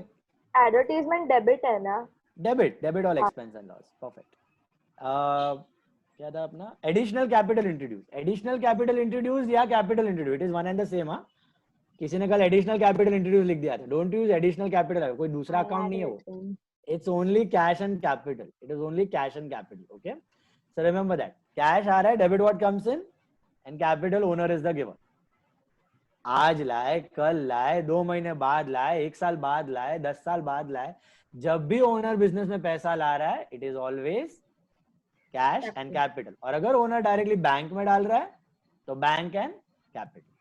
advertisement debit है ना? debit all expense and loss. Perfect. क्या था अपना? Additional capital introduced. Additional capital introduced या capital introduced. It is one and the same. हाँ. किसी ने कल additional capital introduced लिख दिया था. Don't use additional capital. कोई दूसरा account नहीं है वो. It's only cash and capital. It is only cash and capital. Okay. So remember that. Cash आ रहा है, debit what comes in, and capital owner is the giver. आज लाए, कल लाए, 2 महीने बाद लाए, 1 साल बाद लाए, 10 साल बाद लाए, जब भी ओनर बिजनेस में पैसा ला रहा है, it is always cash and capital. और अगर ओनर डायरेक्टली बैंक में डाल रहा है तो bank and capital.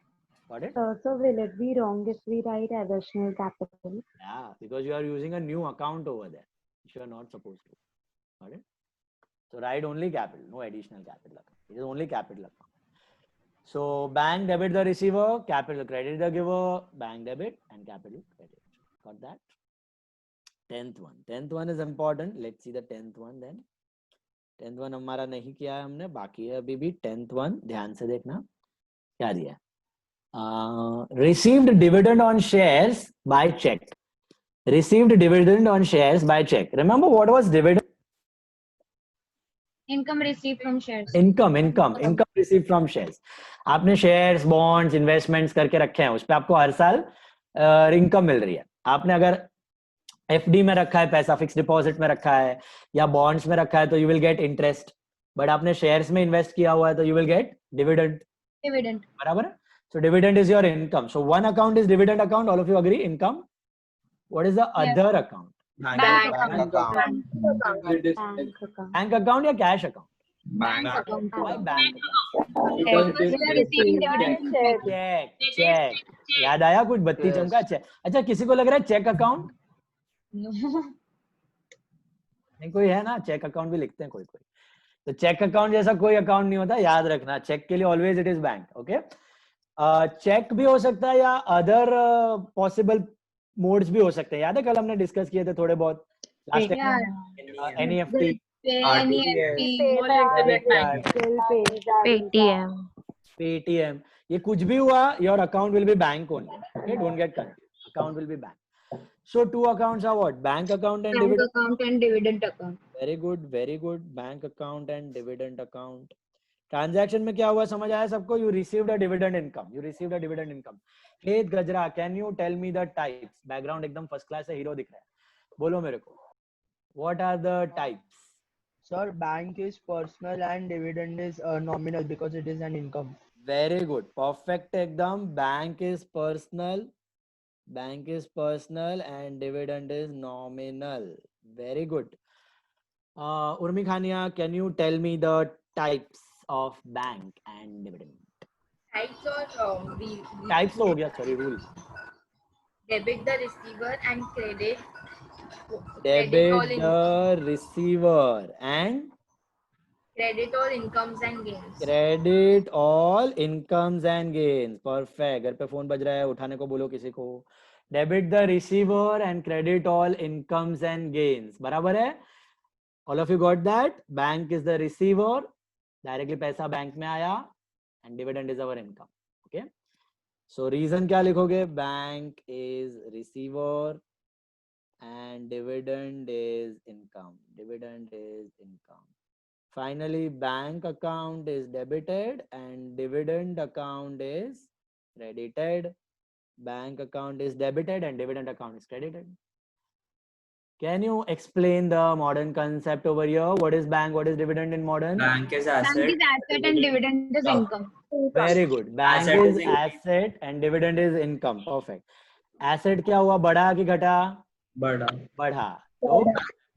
Got it? So will it be wrong if we write additional capital? Yeah, because you are using a new account over there, which you are not supposed to. Got it? So write only capital, no additional capital account. It is only capital account. So bank debit the receiver, capital credit the giver, bank debit and capital credit. Got that? 10th one. 10th one is important. Let's see the 10th one then. 10th one हमारा नहीं किया है हमने, बाकी है अभी भी. 10th one ध्यान से देखना क्या दिया. Received dividend on shares by check. Received dividend on shares by check. Remember what was dividend? Income received from shares. Income received from shares. आपने शेयर्स, बॉन्ड्स, इन्वेस्टमेंट्स करके रखे हैं, उस पे आपको हर साल इनकम मिल रही है. आपने अगर एफडी में रखा है पैसा, फिक्स डिपॉजिट में रखा है या बॉन्ड्स में रखा है तो you will get interest. But आपने शेयर्स में इन्वेस्ट किया हुआ है तो यू विल गेट डिविडेंड. बराबर है. So dividend is your income. So one account is dividend account. All of you agree? Income. What is the other account? Bank account. Bank account या cash account? Bank account. Bank check. याद आया कुछ? बत्ती चमका. अच्छा किसी को लग रहा है चेक अकाउंट? नहीं, कोई है ना चेक अकाउंट भी लिखते हैं कोई. तो चेक अकाउंट जैसा कोई अकाउंट नहीं होता, याद रखना. चेक के लिए always it is bank. Okay. Cheque भी हो सकता है या अदर पॉसिबल मोड्स भी हो सकते हैं. याद है कल हमने डिस्कस किए थे थोड़े बहुत लास्ट टाइम. एनईएफटी, पेटीएम, ये कुछ भी हुआ, your account will B bank only. Okay, don't get confused. Account will B bank. So two accounts are what? Bank account and dividend. Bank account and dividend account. Very good, very good. Bank account and dividend account. Transaction में क्या हुआ समझ आया सबको? You received a dividend income. You received a dividend income. Hey Gajra, can you tell me the types? Background एकदम first class है, hero दिख रहा है. बोलो मेरे को. What are the types? Sir, bank is personal and dividend is nominal because it is an income. Very good. Perfect एकदम. Bank is personal. Bank is personal and dividend is nominal. Very good. Urmi Khania, can you tell me the types of bank and dividend? Types or Types हो गया, sorry, rule. debit the receiver and credit. Debit the receiver and Credit all incomes and gains. credit all incomes and gains. Perfect. घर पे phone बज रहा है, उठाने को बोलो किसी को. Debit the receiver and credit all incomes and gains. बराबर है? All of you got that? Bank is the receiver. Directly पैसा बैंक में आया and dividend is our income. Okay. So reason क्या लिखोगे? Bank is receiver and dividend is income. Dividend is income. Finally, bank account is debited and dividend account is credited. Bank account is debited and dividend account is credited. Can you explain the modern concept over here? What is bank? What is dividend in modern? Bank is Bank asset. is asset and dividend is income. Very good. Bank Asset is is income. asset and dividend is income. Perfect. Asset क्या हुआ? बढ़ा कि घटा? बड़ा. बढ़ा. तो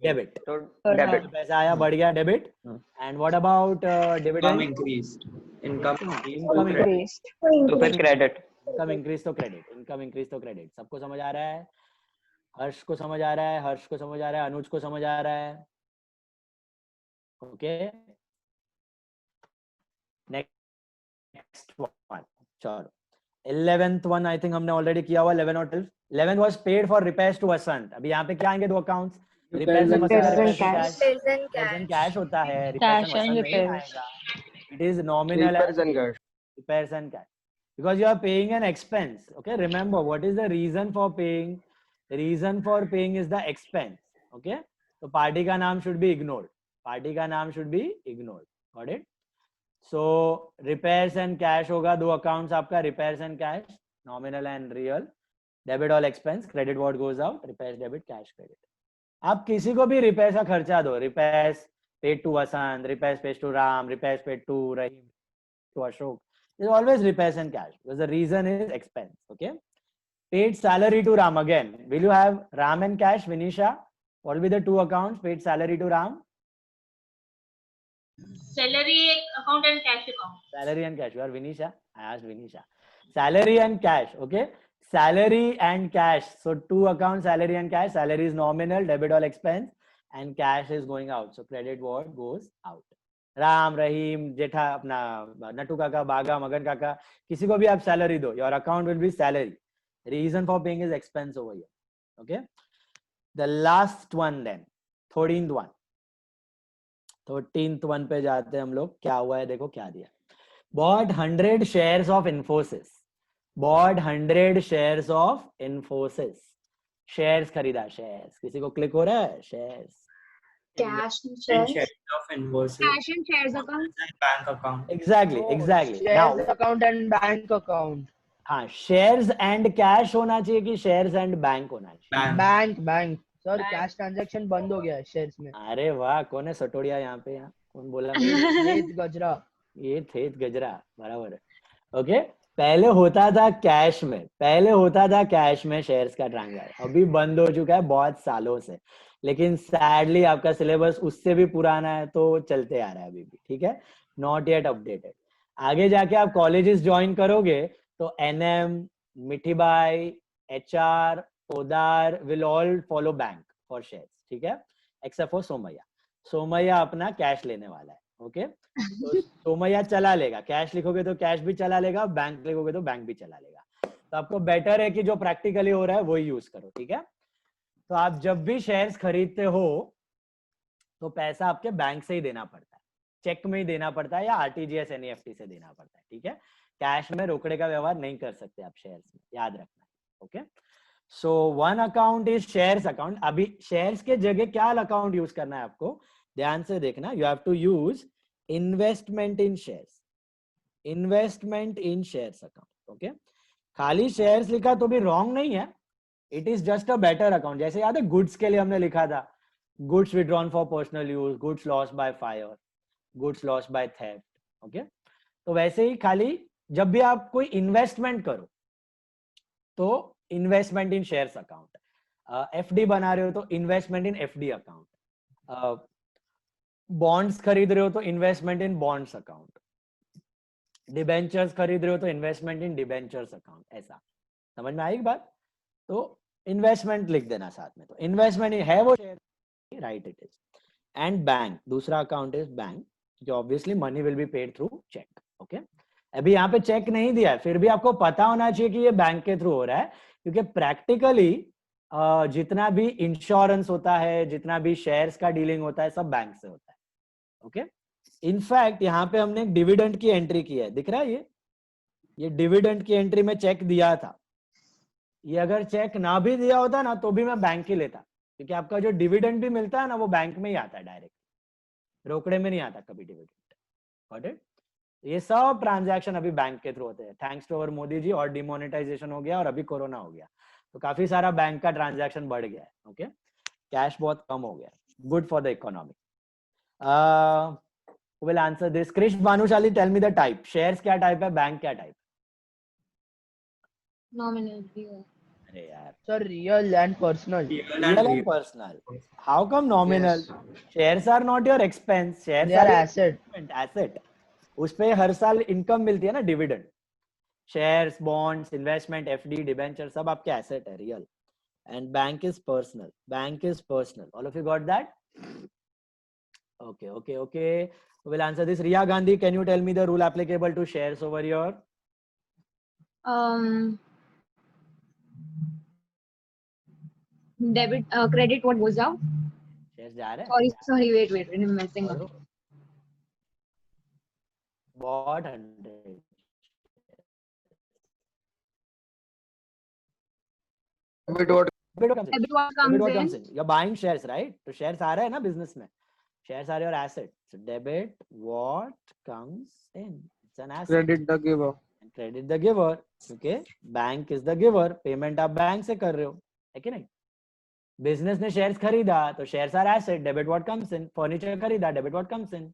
debit. So Debit. debit. पैसा आया, बढ़ गया, debit. And what about Income dividend? increased. Income Income Increased. तो फिर credit. इनकम इंक्रीज तो क्रेडिट, इनकम इंक्रीज तो क्रेडिट. सबको समझ आ रहा है? हर्ष को समझ आ रहा है, हर्ष को समझ आ रहा है, अनुज को समझ आ रहा है. Okay, next one. चलो 11th वन आई थिंक हमने ऑलरेडी किया हुआ. 11 और 12. 11 was paid for repairs to Vasant. अभी यहाँ पे क्या आएंगे? दो अकाउंट्स. रिपेयर्स एंड कैश होता है. Cash रिपेयर्स and एंड नहीं repairs. आएगा. It is nominal Repairs and cash. repairs and cash because you are paying an expense. Okay, remember what is the reason for paying? The reason for paying is the expense. Okay, so party ka naam should be ignored. Party ka naam should be ignored. Got it? So repairs and cash hoga. दो accounts आपका, repairs and cash, nominal and real. Debit all expense, credit what goes out, repairs debit, cash credit. आप किसी को भी repairs का खर्चा दो. Repairs paid to Vasant, repairs paid to Ram, repairs paid to Rahim, to Ashok. There's always repairs and cash because the reason is expense. Okay, paid salary to Ram. Again, will you have Ram and cash? Vinisha, what will be the two accounts? Paid salary to Ram. Salary account and cash account. Salary and cash. You are Vinisha. I asked Vinisha. Salary and cash. Okay, salary and cash. So two accounts, salary and cash. Salary is nominal, debit all expense, and cash is going out. So credit what goes out. Ram, रहीम, जेठा, अपना नटू काका, बागा, मगन काका, किसी को भी आप salary दो. Your account will be salary. Reason for paying is expense over here. Okay, the last one then 13th one. 13th one पे जाते हैं हम लोग. क्या हुआ है देखो क्या दिया. bought 100 shares of Infosys. bought 100 shares of Infosys. shares खरीदा. shares किसी को क्लिक हो रहा है? shares. Cash and And shares. shares of Infosys. Cash and shares account. And bank account. Exactly, exactly. Shares Now, account and bank account. हाँ, shares and cash होना चाहिए कि shares and bank होना चाहिए? Bank. Sir Bank. Cash transaction बंद हो गया है शेयर्स में. अरे वाह, कौन है सटोड़िया यहाँ पे? यहाँ कौन बोला? ये गजरा. ये थे गजरा. बराबर है. ओके, पहले होता था कैश में, पहले होता था कैश में शेयर्स का ट्रांजैक्शन. अभी बंद हो चुका है बहुत सालों से. लेकिन सैडली आपका सिलेबस उससे भी पुराना है तो चलते आ रहा है अभी भी. ठीक है, नॉट येट अपडेटेड. आगे जाके आप कॉलेजेस ज्वाइन करोगे तो NM, Mithibai, HR, Podar will all follow bank for shares. ठीक है, एक्सेप्ट फॉर सोमैया. सोमैया अपना कैश लेने वाला है. ओके, तो सोमैया चला लेगा. कैश लिखोगे तो कैश भी चला लेगा, बैंक लिखोगे तो बैंक भी चला लेगा. तो आपको बेटर है कि जो प्रैक्टिकली हो रहा है वही यूज करो. ठीक है, तो आप जब भी शेयर्स खरीदते हो तो पैसा आपके बैंक से ही देना पड़ता है, चेक में ही देना पड़ता है या आरटीजीएस एनईएफटी से देना पड़ता है. ठीक है, कैश में रोकड़े का व्यवहार नहीं कर सकते आप शेयर्स में, याद रखना. Okay, so one account is shares account. अभी शेयर्स के जगह क्या अकाउंट यूज करना है आपको, ध्यान से देखना. You have to use investment in shares. Investment in shares account. Okay, खाली शेयर्स लिखा तो भी रॉन्ग नहीं है. It is just a better account. जैसे याद है गुड्स के लिए हमने लिखा था goods withdrawn for personal use, goods lost by fire, goods lost by theft. Okay, तो वैसे ही खाली जब भी आप कोई इन्वेस्टमेंट करो तो investment in shares account. FD बना रहे हो तो इन्वेस्टमेंट इन एफडी अकाउंट. बॉन्ड्स खरीद रहे हो तो इन्वेस्टमेंट इन बॉन्ड्स अकाउंट. डिबेंचर्स खरीद रहे हो तो इन्वेस्टमेंट इन डिबेंचर्स अकाउंट. ऐसा समझ में आई बात? तो इन्वेस्टमेंट लिख देना साथ में. तो इन्वेस्टमेंट है वो share, right it is. And bank, दूसरा अकाउंट इज बैंक, जो obviously money will be paid through cheque. Okay, अभी यहाँ पे चेक नहीं दिया है, फिर भी आपको पता होना चाहिए कि ये बैंक के थ्रू हो रहा है, क्योंकि प्रैक्टिकली जितना भी इंश्योरेंस होता है, जितना भी शेयर्स का डीलिंग होता है, सब बैंक से होता है. ओके, इनफैक्ट यहाँ पे हमने एक डिविडेंड की एंट्री की है, दिख रहा है ये डिविडेंड की एंट्री में चेक दिया था. ये अगर चेक ना भी दिया होता ना तो भी मैं बैंक ही लेता, क्योंकि आपका जो डिविडेंड भी मिलता है ना वो बैंक में ही आता है डायरेक्ट, रोकड़े में नहीं आता कभी डिविडेंड. Got it? ये सब ट्रांजैक्शन अभी बैंक के थ्रू होते हैं, thanks to our Modi ji. और डिमोनेटाइजेशन हो गया और अभी कोरोना हो गया तो काफी सारा बैंक का ट्रांजैक्शन बढ़ गया है. ओके, कैश बहुत कम हो गया, good for the economy. Who will answer this? Krish Bhanushali, tell me the type. Shares क्या type है, बैंक क्या type? Nominal. अरे यार, Sir, real and personal. real and personal. How come nominal? Shares are not your expense. Shares They are asset. asset. उस पे हर साल income मिलती है ना, dividend. Shares, bonds, investment, FD, debenture सब आपके एसेट है, real. And bank is personal. Bank is personal. All of you got that? Okay. We'll answer this. Riya Gandhi, can you tell me the rule applicable to shares over here? Debit, credit, what goes out? Shares जा रहे हैं? Sorry, wait, I'm messing up. What 100? Debit what comes in? You're buying shares, right? तो shares आ रहे हैं ना business में. Shares are your asset. So debit what comes in. It's an asset. Credit the giver. And credit the giver. Okay. Bank is the giver. Payment आप bank से कर रहे हो, है कि नहीं? Business ने shares खरीदा तो shares are asset. Debit what comes in. Furniture खरीदा, debit what comes in.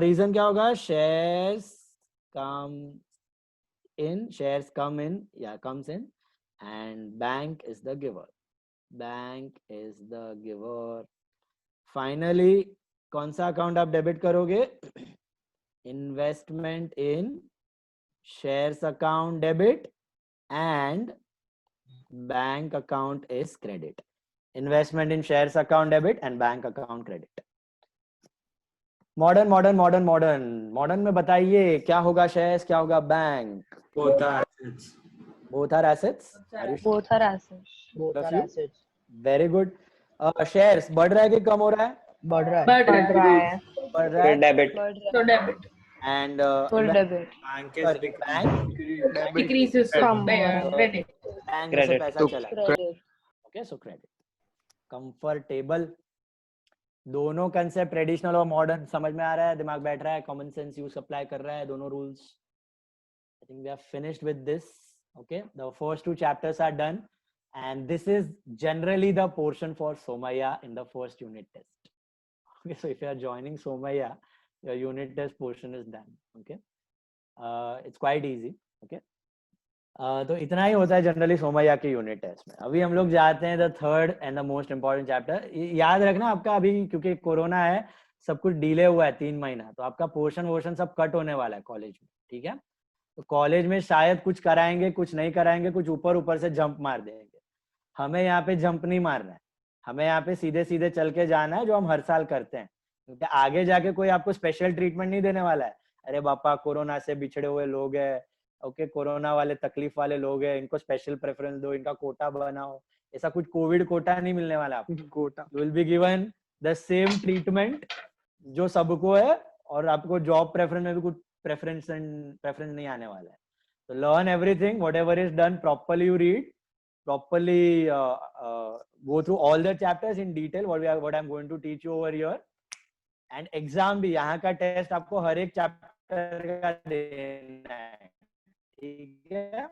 Reason क्या होगा? Shares come in. Shares come in. Yeah, comes in. And bank is the giver. Bank is the giver. Finally, कौन सा account आप debit करोगे? Investment in shares account debit and bank account is credit. Investment in shares account debit and bank account credit. Modern में बताइए क्या होगा shares, क्या होगा bank? Both are assets. Both are assets. Both are assets. Both are assets. Very good. Shares बढ़ रहा है कि कम हो रहा है? बढ़ रहा है. बढ़ रहा है. Debit. So debit. And Full debit. Bank is bank Decreases from credit. Bank से Credit. पैसा चला. Credit. Okay, so credit. Comfortable. दोनों कंसेप्ट ट्रेडिशनल और मॉडर्न समझ में आ रहा है, दिमाग बैठ रहा है, कॉमन सेंस यूज अप्लाई कर रहा है, दोनों rules. I think we are finished with this. Okay, the first 2 chapters are done and this is generally the portion for Somaiya in the first unit test. Okay, so if you are joining Somaiya, your unit test portion is done. Okay, it's quite easy. Okay, तो इतना ही होता है generally Somaiya के unit test में. अभी हम लोग जाते हैं the third and the most important chapter. याद रखना आपका अभी क्योंकि कोरोना है, सब कुछ डिले हुआ है 3 महीना, तो आपका पोर्शन सब कट होने वाला है कॉलेज में. ठीक है, तो कॉलेज में शायद कुछ कराएंगे, कुछ नहीं कराएंगे, कुछ ऊपर से जंप मार देंगे. हमें यहाँ पे जंप नहीं मारना है, हमें यहाँ पे सीधे चल के जाना है जो हम हर साल करते हैं. क्योंकि आगे जाके कोई आपको स्पेशल ट्रीटमेंट नहीं देने वाला है. अरे बापा कोरोना से बिछड़े हुए लोग हैं, ओके, कोरोना वाले तकलीफ वाले लोग हैं, इनको स्पेशल प्रेफरेंस दो, इनका कोटा बनाओ. ऐसा कुछ कोविड कोटा नहीं मिलने वाला आपको. Quota will be given the same treatment जो सबको है, और आपको जॉब प्रेफरेंस में भी कुछ प्रेफरेंस नहीं आने वाला है. तो learn everything, whatever is done properly, you read properly, go through all the chapters in detail, what I'm going to teach you over here. And exam भी, यहाँ का टेस्ट आपको हर एक चैप्टर का देना है. ठीक है,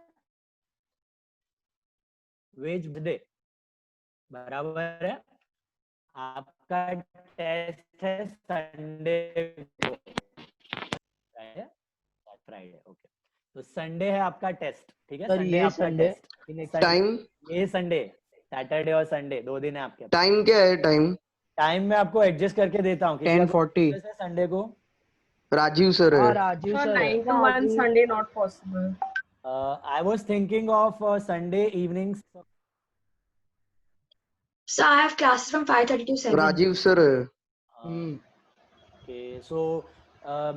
वेडनेसडे बराबर है. आपका टेस्ट है संडे को, फ्राइडे. ओके, तो संडे है आपका टेस्ट. ठीक है, संडे आपका टेस्ट. टाइम ये संडे, सैटरडे और संडे 2 दिन है आपके. टाइम क्या है? टाइम मैं आपको एडजस्ट करके देता हूँ. 10:40 संडे को राजीव सर है. Rajiv sir 9 to 1 Sunday not possible. I was thinking of Sunday evenings. So I have classes from 5:30 to 7. Rajiv sir है. Okay, so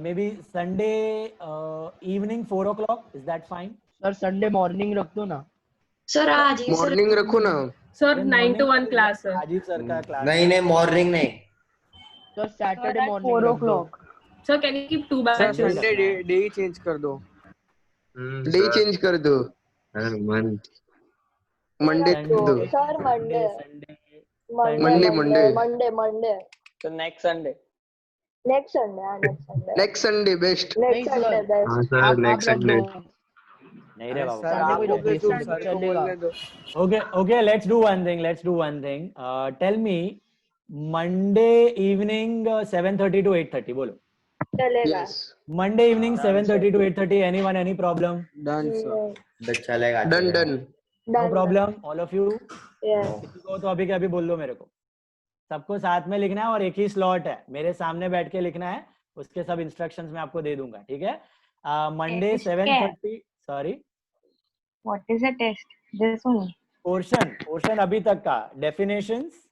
maybe Sunday evening 4 o'clock, is that fine? Sir Sunday morning रख दो ना. Sir Rajiv sir morning रखो ना. Sir 9 to 1 class है. Rajiv sir का class. नहीं morning नहीं. Sir Saturday morning 4 o'clock. Sir, can you keep 2 batches? Sunday day change कर दो. डे चेंज कर दो. मंडे दो. Sir Monday. Monday. So next Sunday. Next Sunday next Sunday best. Next Sunday best. हाँ sir next Sunday. नहीं रे बाबा sir ने कोई लोकेशन चलेगा। okay let's do one thing tell me Monday evening 7:30 to 8:30 बोलो चलेगा Yes. Monday evening 7:30 to 8:30 anyone any problem Done, sir. चलेगा Done, done. no problem all of you yes किसी को तो अभी के अभी बोल दो मेरे को सबको साथ में लिखना है और एक ही स्लॉट है मेरे सामने बैठ के लिखना है उसके सब इंस्ट्रक्शंस मैं आपको दे दूंगा ठीक है Monday 7:30 sorry What is a test? This one. Portion अभी तक का definitions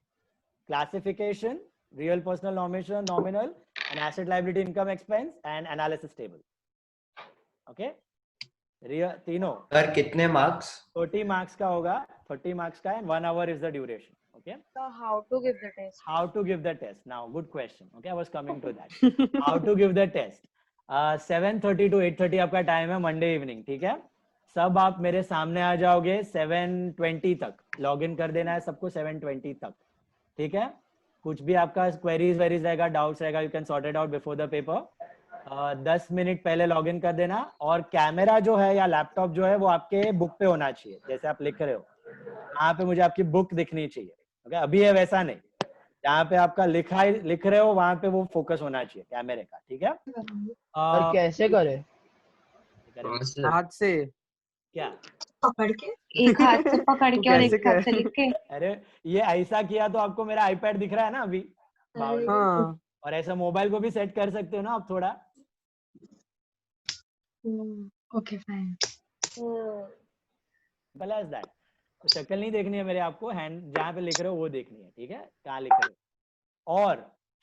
classification real personal nominal and asset liability income expense and analysis table okay real तीनों सर कितने मार्क्स 30 मार्क्स का होगा 30 मार्क्स का and 1 hour is the duration okay so how to give the test how to give the test now good question okay I was coming to that how to give the test 7:30 to 8:30 आपका time है Monday evening ठीक है सब आप मेरे सामने आ जाओगे 7:20 तक लॉग इन कर देना है सबको 7:20 तक ठीक है कुछ भी आपका क्वेरीज वेरीज रहेगा डाउट्स रहेगा you can sort it out before the paper 10 minute पहले लॉग इन कर देना और कैमरा जो है या लैपटॉप जो है वो आपके बुक पे होना चाहिए जैसे आप लिख रहे हो यहाँ पे मुझे आपकी बुक दिखनी चाहिए ओके अभी है वैसा नहीं यहाँ पे आपका लिख रहे हो वहां पे वो फोकस होना चाहिए कैमरे का ठीक है और कैसे करे हाथ से क्या पकड़ के एक हाथ से पकड़ के और एक हाथ से लिख के अरे ये ऐसा किया तो आपको मेरा आईपैड दिख रहा है ना अभी हाँ और ऐसा मोबाइल को भी सेट कर सकते हो ना आप थोड़ा okay fine simple as that तो शक्ल नहीं देखनी है मेरे आपको हैंड जहाँ पे लिख रहे हो वो देखनी है ठीक है कहाँ लिख रहे हो और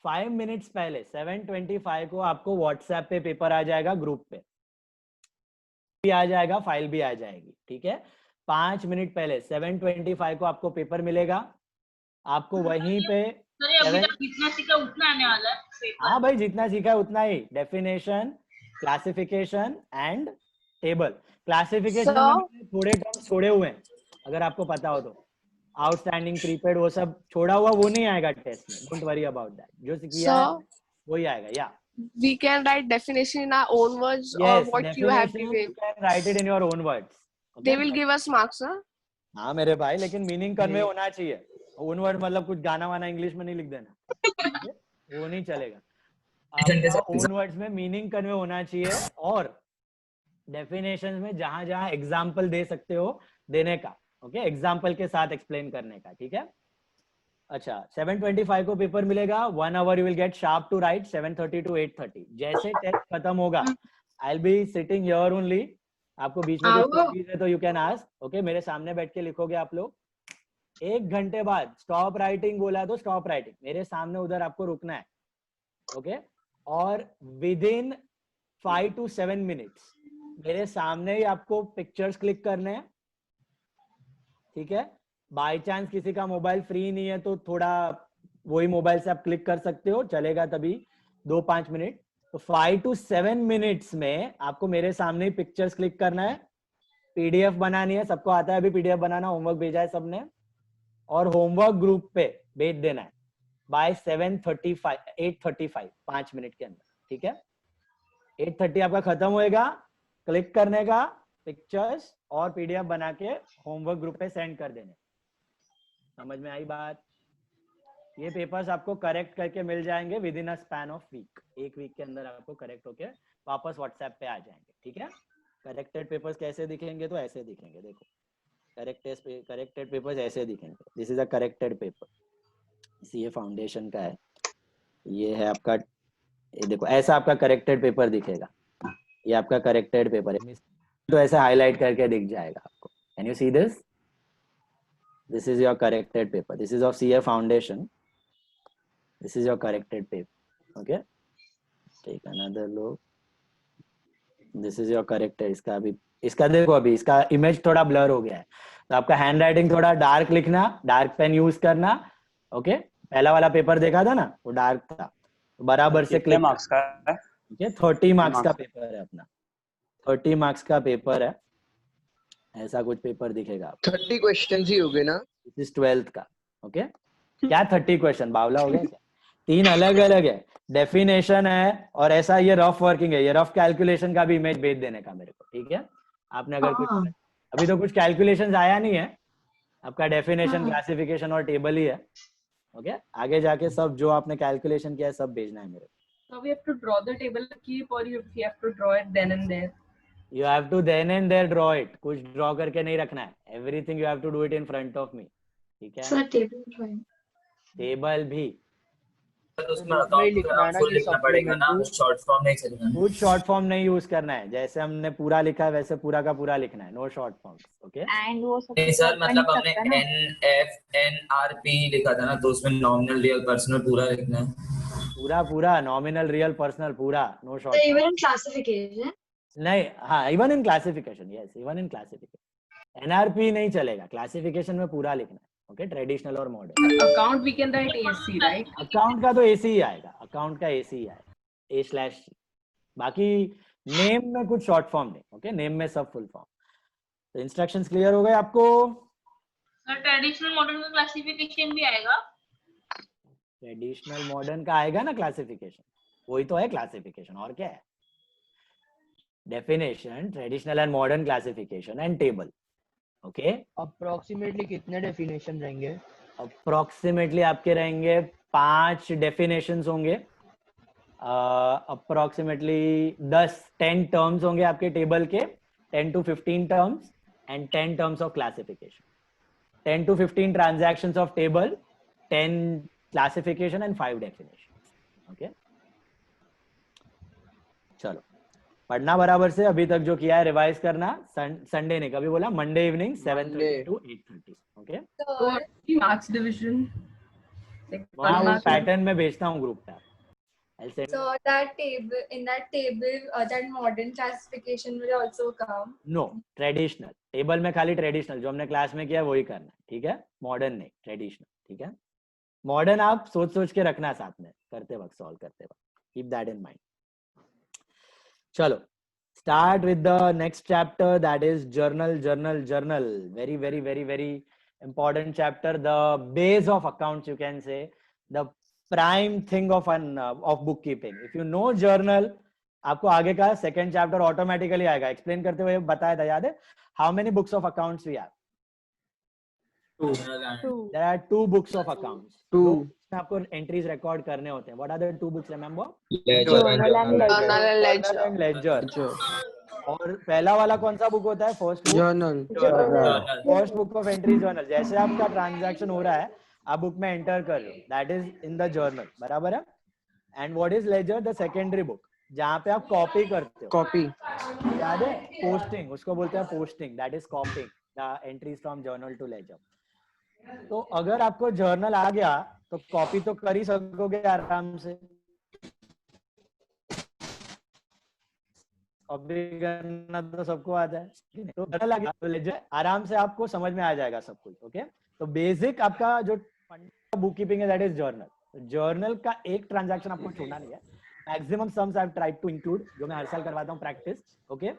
5 मिनट्स पहले 7:25 को आपको व्हाट्सएप पे पेपर आ जाएगा ग्रुप पे भी आ जाएगा फाइल भी आ जाएगी ठीक है 5 मिनट पहले 7:25 को आपको पेपर मिलेगा आपको वहीं पे जितना सीखा उतना आने वाला है हाँ भाई जितना सीखा है उतना ही definition classification and table classification थोड़े टर्म्स छोड़े हुए हैं अगर आपको पता हो तो आउटस्टैंडिंग प्रीपेड वो सब छोड़ा हुआ वो नहीं आएगा टेस्ट में डोंट वरी अबाउट दैट जो किया है वही आएगा या we can write definition in our own words or what you have given. You can write it in your own words. Okay? They will give us marks, huh? हाँ मेरे भाई लेकिन मीनिंग कन्वे होना चाहिए ओन वर्ड मतलब कुछ गाना वाना इंग्लिश में नहीं लिख देना वो नहीं चलेगा ओन वर्ड्स में मीनिंग कन्वे होना चाहिए और डेफिनेशंस में जहां जहां एग्जांपल दे सकते हो देने का ओके एग्जांपल के साथ एक्सप्लेन करने का ठीक है अच्छा 7:25 को पेपर मिलेगा 1 hour you will get sharp to write 7:30 to 8:30 जैसे टेस्ट खत्म होगा I'll be sitting here only आपको बीच में कुछ है तो you can ask ओके मेरे सामने बैठ के लिखोगे आप लोग 1 घंटे बाद स्टॉप राइटिंग बोला तो स्टॉप राइटिंग मेरे सामने उधर आपको रुकना है ओके और within 5 to 7 minutes मेरे सामने ही आपको पिक्चर्स क्लिक करने हैं ठीक है बाय चांस किसी का मोबाइल फ्री नहीं है तो थोड़ा वही मोबाइल से आप क्लिक कर सकते हो चलेगा तभी 2-5 मिनट तो 5 to 7 मिनट्स में आपको मेरे सामने ही पिक्चर्स क्लिक करना है पीडीएफ बनानी है सबको आता है अभी पीडीएफ बनाना होमवर्क भेजा है सबने और होमवर्क ग्रुप पे भेज देना है बाय 8:35 5 मिनट के अंदर ठीक है 8:30 आपका खत्म होएगा क्लिक करने का पिक्चर्स और पीडीएफ बना के होमवर्क ग्रुप पे सेंड कर देने समझ में आई बात ये पेपर्स आपको करेक्ट करके मिल जाएंगे within a span of week एक वीक के अंदर आपको करेक्ट होके वापस व्हाट्सएप पे आ जाएंगे ठीक है करेक्टेड पेपर्स कैसे दिखेंगे तो ऐसे दिखेंगे देखो करेक्टेड पेपर्स ऐसे दिखेंगे this is a corrected paper CA foundation का है ये है आपका ये देखो ऐसा आपका करेक्टेड पेपर दिखेगा ये आपका करेक्टेड पेपर है तो ऐसे हाईलाइट करके दिख जाएगा आपको can you see this This is your corrected paper. This is of CA Foundation. This is your corrected paper. Okay. Take another look. This is your corrected. इसका अभी इसका देखो अभी इसका इमेज थोड़ा ब्लर हो गया है तो आपका हैंड राइटिंग थोड़ा डार्क लिखना डार्क पेन यूज करना ओके पहला वाला पेपर देखा था ना वो डार्क था तो बराबर से क्लिक मार्क्स का है ठीक है 30 मार्क्स का पेपर है अपना 30 मार्क्स का पेपर है ऐसा कुछ पेपर दिखेगा 30 क्वेश्चंस ही होंगे ना दिस इज 12th का ओके क्या 30 क्वेश्चन बावला हो गया क्या 3 अलग अलग है डेफिनेशन है और ऐसा ये रफ वर्किंग है ये रफ कैलकुलेशन का भी इमेज भेज देने का मेरे को ठीक है आपने अगर कुछ हाँ। अभी तो कुछ कैलकुलेशंस आया नहीं है, आपका डेफिनेशन, क्लासिफिकेशन और टेबल ही है। ओके, आगे जाके सब जो आपने कैलकुलेशन किया है सब भेजना है मेरे को। So we have to draw the table keep, or you have to draw it then and there. You have to then and there draw it. कुछ ड्रॉ करके नहीं रखना है, everything you have to do it in front of me, ठीक है? Sir table drawing table भी उसमें account लिखना है ना कि पड़ेगा ना, शॉर्ट फॉर्म नहीं चलेगा। कुछ शॉर्ट फॉर्म नहीं यूज करना है, जैसे हमने पूरा लिखा है वैसे पूरा का पूरा लिखना है, no short forms. Okay and वो सब नहीं सर, मतलब हमने NFNRP लिखा था ना, तो उसमें नॉमिनल रियल पर्सनल पूरा लिखना है। पूरा पूरा नॉमिनल रियल पर्सनल पूरा, no short So even in classification? नहीं, हाँ even in classification, yes even in classification. NRP नहीं चलेगा, क्लासिफिकेशन में पूरा लिखना है। ओके, ट्रेडिशनल और modern. Account we can write AC, right? Account का तो एसी ही आएगा, अकाउंट का एसी ही आएगा, A/C। बाकी नेम में कुछ शॉर्ट फॉर्म नहीं। ओके, नेम में सब फुल फॉर्म। तो इंस्ट्रक्शंस क्लियर हो गए आपको? सर ट्रेडिशनल मॉडर्न का क्लासिफिकेशन भी आएगा? ट्रेडिशनल मॉडर्न का आएगा ना क्लासिफिकेशन, वही तो है क्लासिफिकेशन, और क्या है? Definition, traditional and modern classification and table. Okay, approximately कितने डेफिनेशन रहेंगे? अप्रोक्सीमेटली आपके रहेंगे 5 डेफिनेशंस होंगे, अप्रोक्सीमेटली 10 टर्म्स होंगे आपके टेबल के, 10 to 15 terms and 10 terms of classification, 10 to 15 transactions of table, 10 classification and 5 definition. Okay, चलो पढ़ना बराबर से, अभी तक जो किया है रिवाइज करना। संडे ने कभी बोला, Monday evening 7:30 to 8:30। Okay, So marks division. Like वहाँ one वो mark. पैटर्न में भेजता हूँ ग्रुप पे। So that table, in that table, that modern classification will also come. No, traditional table में खाली ट्रेडिशनल जो हमने क्लास में किया वही करना है, ठीक है? मॉडर्न नहीं, ट्रेडिशनल, ठीक है? मॉडर्न आप सोच सोच के रखना साथ में करते वक्त, सॉल्व करते वक्त, कीप दैट इन माइंड। चलो start with the next chapter, that is journal. Very very very very important chapter, the base of accounts, you can say the prime thing of of bookkeeping. If you know journal, आपको आगे का second chapter automatically आएगा। Explain करते हुए बताया था, याद है? How many books of accounts we have? 2. There are 2 books of accounts. 2 आपको एंट्रीज रिकॉर्ड करने होते हैं। What are the 2 books, remember? Journal and ledger. और पहला वाला कौन सा बुक होता है? First book, journal. First book of entry journal. जैसे आपका ट्रांजैक्शन हो रहा है, आप बुक में एंटर कर रहे हो, that is in the journal, बराबर है? And what is ledger? The secondary book, जहाँ पे आप कॉपी करते हो। कॉपी याद है? पोस्टिंग, उसको बोलते हैं posting, that is copying the entries from journal to ledger. तो अगर आपको जर्नल आ गया तो कॉपी तो कर ही सकोगे आराम से, कॉपी करना तो सबको आता है, तो जर्नल आ गया तो लेजर आराम से आपको समझ में आ जाएगा सब कुछ। ओके, तो बेसिक आपका जो बुक कीपिंग है दैट इज जर्नल। जर्नल का एक ट्रांजैक्शन आपको छोड़ना नहीं है। Maximum sums I have tried to include, जो मैं हर साल करवाता हूँ प्रैक्टिस। ओके,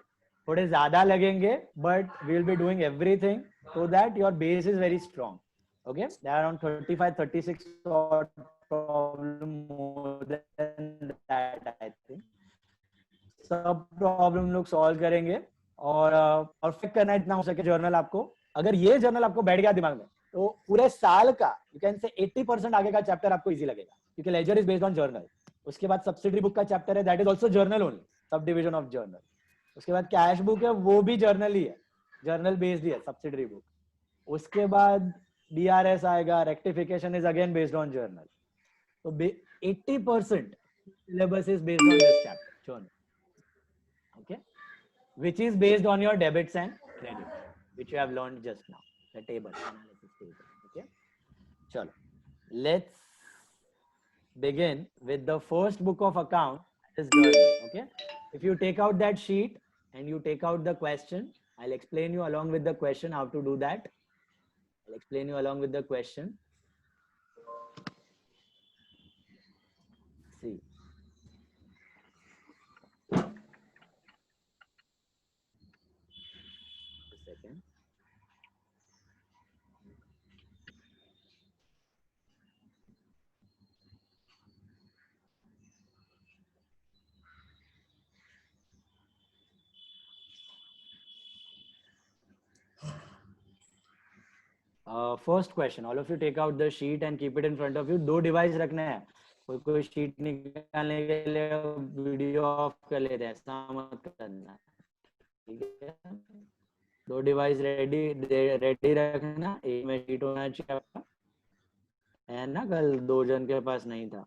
थोड़े ज्यादा लगेंगे but we will be doing everything so that your base is very strong. Okay, there are around 35-36 odd problem, more than that I think. सब problem लोग सॉल्व करेंगे और परफेक्ट करना है इतना हो सके जर्नल आपको। अगर ये जर्नल आपको बैठ गया दिमाग में तो पूरे साल का यू कैन से 80% आगे का चैप्टर आपको इजी लगेगा, क्योंकि ledger is based on journal. उसके बाद सब्सिडरी बुक का चैप्टर है, that is also journal only, subdivision of journal. उसके बाद कैश बुक है, वो भी जर्नल ही है, जर्नल बेस्ड ही है सब्सिडरी बुक। उसके बाद DRS आएगा, rectification is again based on journal. तो 80% syllabus is based on this chapter journal, okay, which is based on your debits and credits, which you have learned just now, the table, analysis table. Okay, chalo, let's begin with the first book of account, is journal. Okay, if you take out that sheet and you take out the question, I'll explain you along with the question how to do that. I'll explain you along with the question. See, a second. First question, all of you take out the sheet and keep it in front of you. 2 device रखने हैं. कोई sheet निकालने के लिए video of कर लेते हैं, ऐसा मत करना, ठीक है. 2 डिवाइस रेडी रखना. एक में शीट होना चाहिए आपका, है ना. कल 2 जन के पास नहीं था.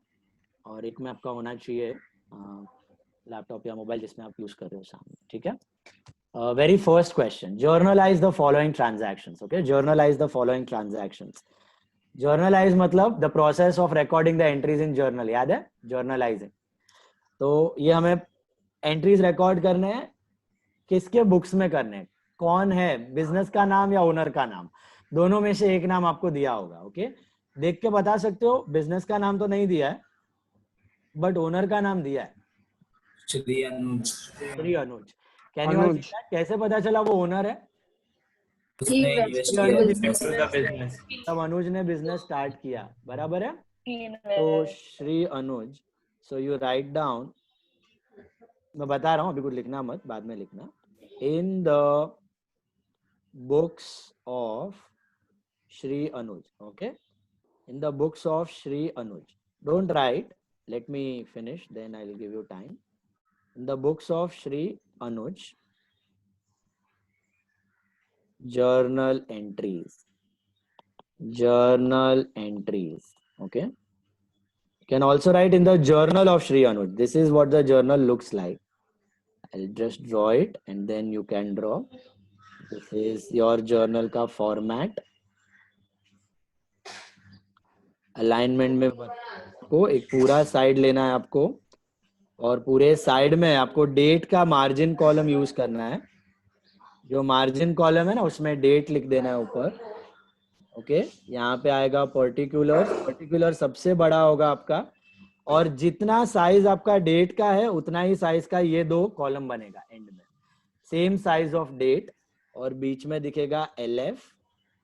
और एक में आपका होना चाहिए लैपटॉप या मोबाइल जिसमें आप यूज कर रहे हो सामने, ठीक है. Very first question, journalize the following transactions. Okay, journalize the following transactions. Journalize मतलब the process of recording the entries in journal. याद है journalizing. तो ये हमें entries record करने हैं. किसके बुक्स में करने हैं? कौन है, बिजनेस का नाम या ओनर का नाम? दोनों में से एक नाम आपको दिया होगा. ओके, देख के बता सकते हो. बिजनेस का नाम तो नहीं दिया है, बट ओनर का नाम दिया है, श्री अनुज. श्री अनुज. कैसे पता चला वो ओनर है? उसने इन्वेस्ट किया. तब अनुज ने बिजनेस स्टार्ट किया, बराबर है. तो श्री अनुज, सो यू राइट डाउन. मैं बता रहा हूँ, अभी कुछ लिखना मत, बाद में लिखना. इन the books of Shri Anuj. Okay, in the books of Shri Anuj. Don't write, let me finish, then I will give you time. In the books of Shri Anuj, journal entries. Okay, you can also write in the journal of Shri Anuj. This is what the journal looks like. I'll just draw it and then you can draw. This is your journal का format. Alignment में को एक पूरा side लेना है आपको, और पूरे साइड में आपको डेट का मार्जिन कॉलम यूज करना है. जो मार्जिन कॉलम है ना, उसमें डेट लिख देना है ऊपर. ओके, यहाँ पे आएगा पर्टिकुलर सबसे बड़ा होगा आपका, और जितना साइज आपका डेट का है उतना ही साइज का ये 2 कॉलम बनेगा एंड में. सेम साइज ऑफ डेट, और बीच में दिखेगा LF,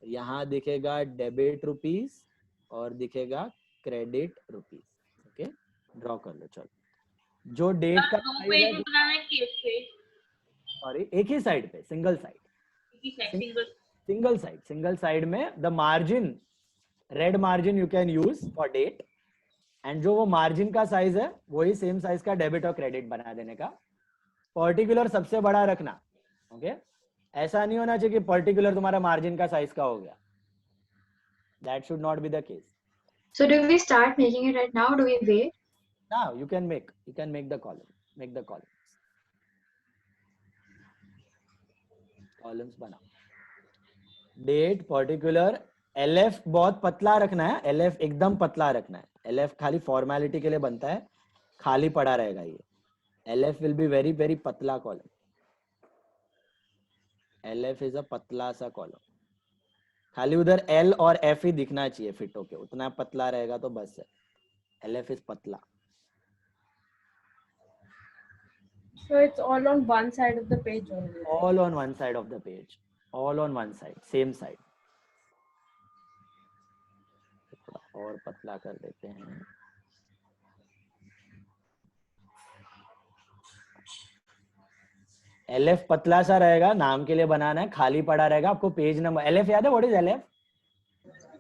यहाँ दिखेगा डेबिट रुपीज और दिखेगा क्रेडिट रुपीज. ओके, ड्रॉ कर लो. चलो, जो डेट का सॉरी एक ही साइड पे, सिंगल साइड में the margin, red margin you can use for date, and जो वो मार्जिन का साइज है वही सेम साइज का डेबिट और क्रेडिट बना देने का. पर्टिकुलर सबसे बड़ा रखना. ओके, ऐसा नहीं होना चाहिए कि पर्टिकुलर तुम्हारा मार्जिन का साइज का हो गया. That should not be the case. So do we start making it right now? Or do we wait? Now you can make the column. Make the columns. Columns बनाओ. Date, particular, LF बहुत पतला रखना है. LF एकदम पतला रखना है. LF खाली फॉर्मेलिटी के लिए बनता है, खाली पड़ा रहेगा ये. LF will be very very पतला column. LF is a पतला सा column. खाली उधर L और F ही दिखना चाहिए फिट होके, उतना पतला रहेगा तो बस है. LF is पतला. So it's all on one side of the page only. All on one side of the page. All on one side, same side. थोड़ा और पतला कर देते हैं. LF पतला सा रहेगा, नाम के लिए बनाना है, खाली पड़ा रहेगा. आपको पेज नंबर LF याद है? What is LF?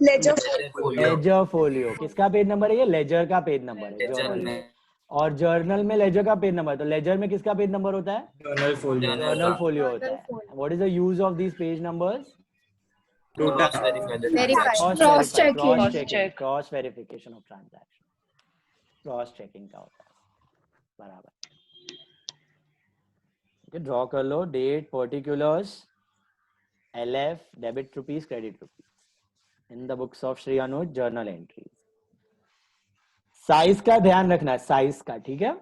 Ledger folio. किसका पेज नंबर है ये? लेजर का पेज नंबर है. जर्नल और जर्नल में लेजर का पेज नंबर. तो लेजर में किसका पेज नंबर होता है? जर्नल फोलियो होता है. What is the use of these page numbers? Cross verification of transaction. Cross checking का होता है, बराबर. ड्रॉ कर लो. Date, particulars, LF, debit rupees, credit rupees. In the books of Shri Anuj, journal entries. Size का ध्यान रखना है, साइज का, ठीक है.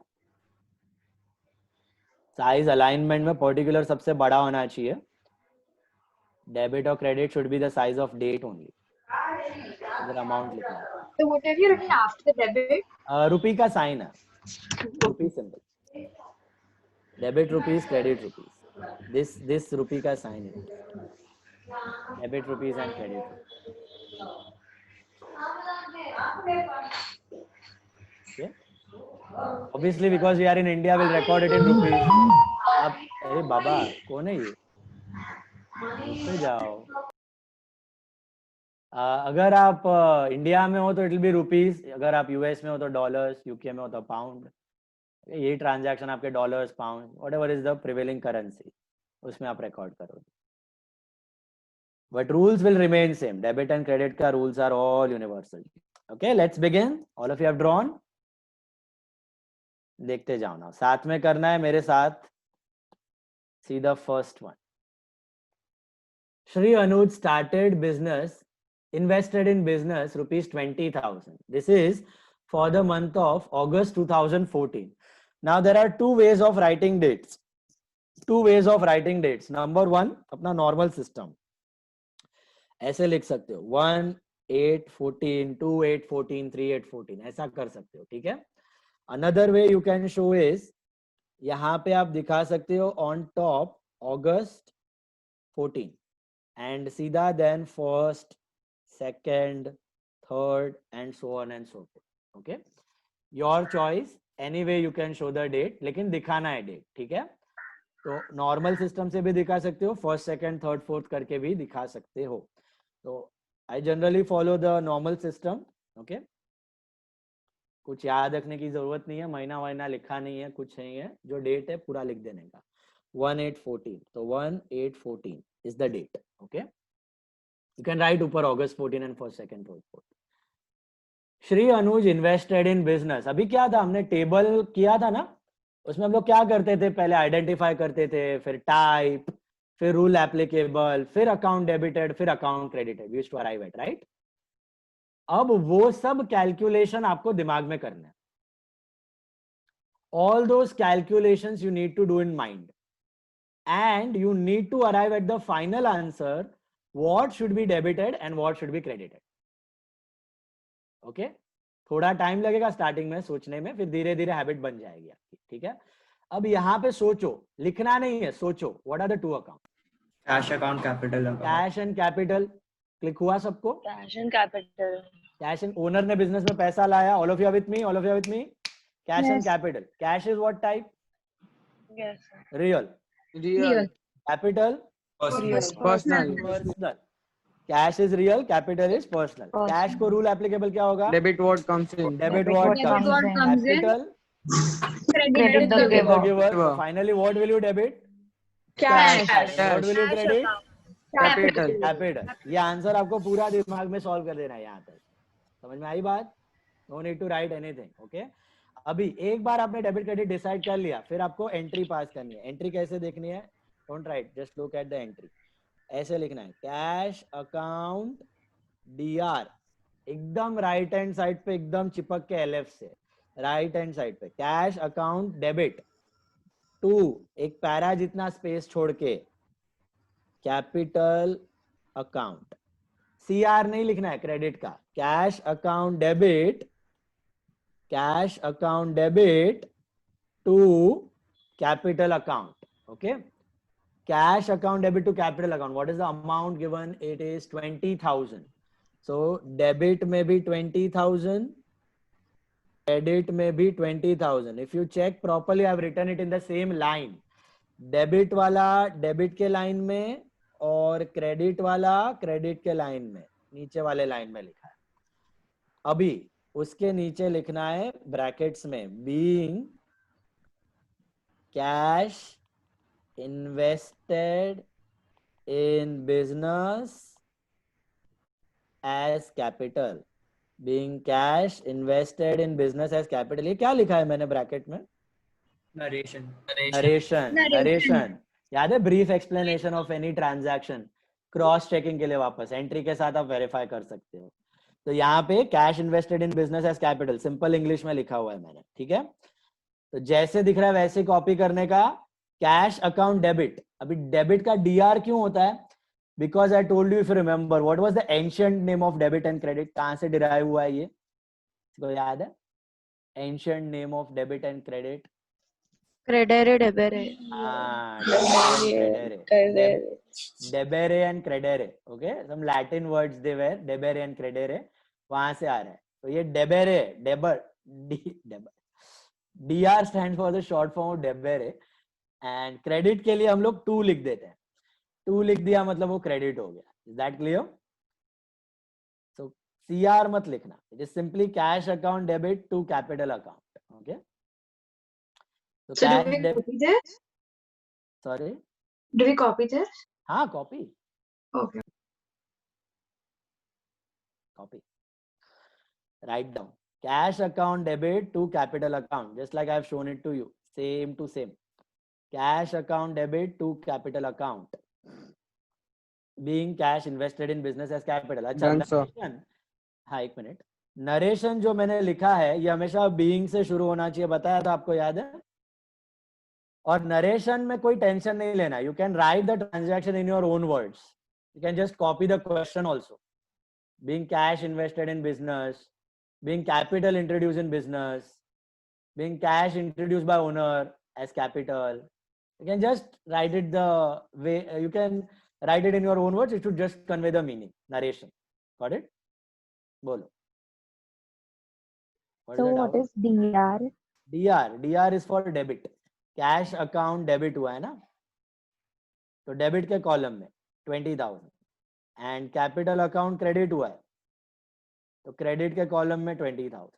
साइज अलाइनमेंट में पर्टिकुलर सबसे बड़ा होना चाहिए. डेबिट और credit should be the size of date only. इधर अमाउंट लिखना है. So what have you written after the debit? रुपी का साइन है, rupee symbol. Debit rupees, credit rupees. This rupee का साइन है. Debit rupees and credit. Okay. Obviously, because we are in India, we'll record it in rupees. अब अरे बाबा कौन है ये? जाओ. अगर आप इंडिया में हो तो इट विल बी रुपीज, अगर आप यूएस में हो तो डॉलर्स, यूके में हो तो पाउंड। यही ट्रांजैक्शन आपके dollars, pound, whatever is the prevailing currency, उसमें आप रिकॉर्ड करोगे। But rules will remain same, debit and credit का rules are all universal. Okay, let's begin. All of you have drawn, देखते जाओ ना, साथ में करना है मेरे साथ। See the first one. Shri Anuj started business, invested in business rupees 20,000. This is for the month of August 2014. Now there are two ways of writing dates. Two ways of writing dates. Number one, अपना normal system. ऐसे लिख सकते हो 1, 8, 14, 2, 8, 14, 3, 8, 14, ऐसा कर सकते हो, ठीक है। Another way you can show is, यहाँ पे आप दिखा सकते हो on top August 14 and सीधा then first, second, third and so on and so forth. Okay, your choice, anyway you can show the date, लेकिन दिखाना है डेट, ठीक है। तो नॉर्मल सिस्टम से भी दिखा सकते हो, फर्स्ट, सेकंड, थर्ड, फोर्थ करके भी दिखा सकते हो। तो I generally follow the normal system. Okay, कुछ याद रखने की जरूरत नहीं है, महीना वहीना लिखा नहीं है, कुछ नहीं है, जो डेट है पूरा लिख देने का। 1/8/14, तो 1/8/14 is the date. Okay, you can write ऊपर August 14 and first, second, third, fourth. Shri Anuj invested in business. अभी क्या था, हमने टेबल किया था ना, उसमें हम लोग क्या करते थे, पहले आइडेंटिफाई करते थे, फिर टाइप, फिर रूल एप्लीकेबल, फिर अकाउंट डेबिटेड, फिर account credited, used to arrive at, right. अब वो सब कैलकुलेशन आपको दिमाग में करना है। All those calculations you need to do in mind and you need to arrive at the final answer, what should be debited and what should be credited. Okay, थोड़ा time लगेगा स्टार्टिंग में सोचने में, फिर धीरे धीरे हैबिट बन जाएगी आपकी, ठीक है। अब यहाँ पे सोचो, लिखना नहीं है, सोचो what are the two account. Cash account, capital account. Cash and capital click हुआ सबको? Cash and capital. Cash and, owner ने बिजनेस में पैसा लाया, all of you are with me, all of you are with me. Cash and capital. Cash is what type? Yes real. Real. Capital? Personal. Personal. Cash is real, capital is personal. Cash को rule applicable क्या होगा? Debit what comes in. Debit what comes in. Capital? Credit the giver. Finally, what will you debit? Cash. What will you credit? Capital. Capital. ये answer आपको पूरा दिमाग में solve कर देना है यहाँ तक। समझ में आई बात? No need to write anything. Okay? अभी एक बार आपने डेबिट क्रेडिट डिसाइड कर लिया, फिर आपको एंट्री पास करनी है। एंट्री कैसे देखनी है? Don't write, just look at the entry. ऐसे लिखना है, कैश अकाउंट DR, एकदम राइट हैंड साइड पे, एकदम चिपक के LF से राइट हैंड साइड पे, कैश अकाउंट डेबिट टू, एक पैरा जितना स्पेस छोड़ के, कैपिटल अकाउंट। CR नहीं लिखना है क्रेडिट का, cash account debit, cash account debit to capital account. Okay, cash account debit to capital account. What is the amount given? It is 20,000. So debit may be 20,000, credit may be 20,000. If you check properly, I have written it in the same line. Debit वाला debit के line में और credit वाला credit के line में, नीचे वाले line में लिखा है। अभी उसके नीचे लिखना है ब्रैकेट्स में, being cash invested in business as capital, being cash invested in business as capital. ये क्या लिखा है मैंने ब्रैकेट में? नरेशन। याद है? Brief explanation of any transaction. Cross checking के लिए वापस एंट्री के साथ आप वेरीफाई कर सकते हो। तो यहाँ पे cash invested in business as capital simple English में लिखा हुआ है मैंने, ठीक है। तो जैसे दिख रहा है वैसे कॉपी करने का। कैश अकाउंट डेबिट, अभी डेबिट का DR क्यों होता है? Because I told you, if you remember, what was the ancient name of debit and credit? कहां से डिराइव हुआ है ये, तो याद है? Ancient name of debit and credit, Credere, debere. Debere and credere. Okay, some Latin words they were, debere and credere, वहां से आ रहा है। तो ये debere, DR stands for the short form of debere, and credit के लिए हम लोग 2 लिख देते हैं। 2 लिख दिया मतलब वो क्रेडिट हो गया। Is that clear? So CR मत लिखना. It is simply cash account debit to capital account. Okay. So So do cash we debit. copy this? Sorry. Do we copy this? हाँ, copy. Okay. Copy. Write down. Cash account debit to capital account, just like I have shown it to you. Same to same. Cash account debit to capital account. Being cash invested in business as capital. अच्छा, Done, sir. narration. हाँ, एक minute. Narration जो मैंने लिखा है ये हमेशा being से शुरू होना चाहिए. बताया था आपको, याद है? और नरेशन में कोई टेंशन नहीं लेना. You can write the transaction in your own words. You can just copy the question also. Being cash invested in business, being capital introduced in business, being cash introduced by owner as capital. You can just write it the way you can write it in your own words. It should just convey the meaning. Narration. Got it? Bolo. So what is DR? DR is for debit. Cash account debit हुआ है ना? तो debit के column में 20,000 and capital account credit हुआ है तो credit के कॉलम में 20,000.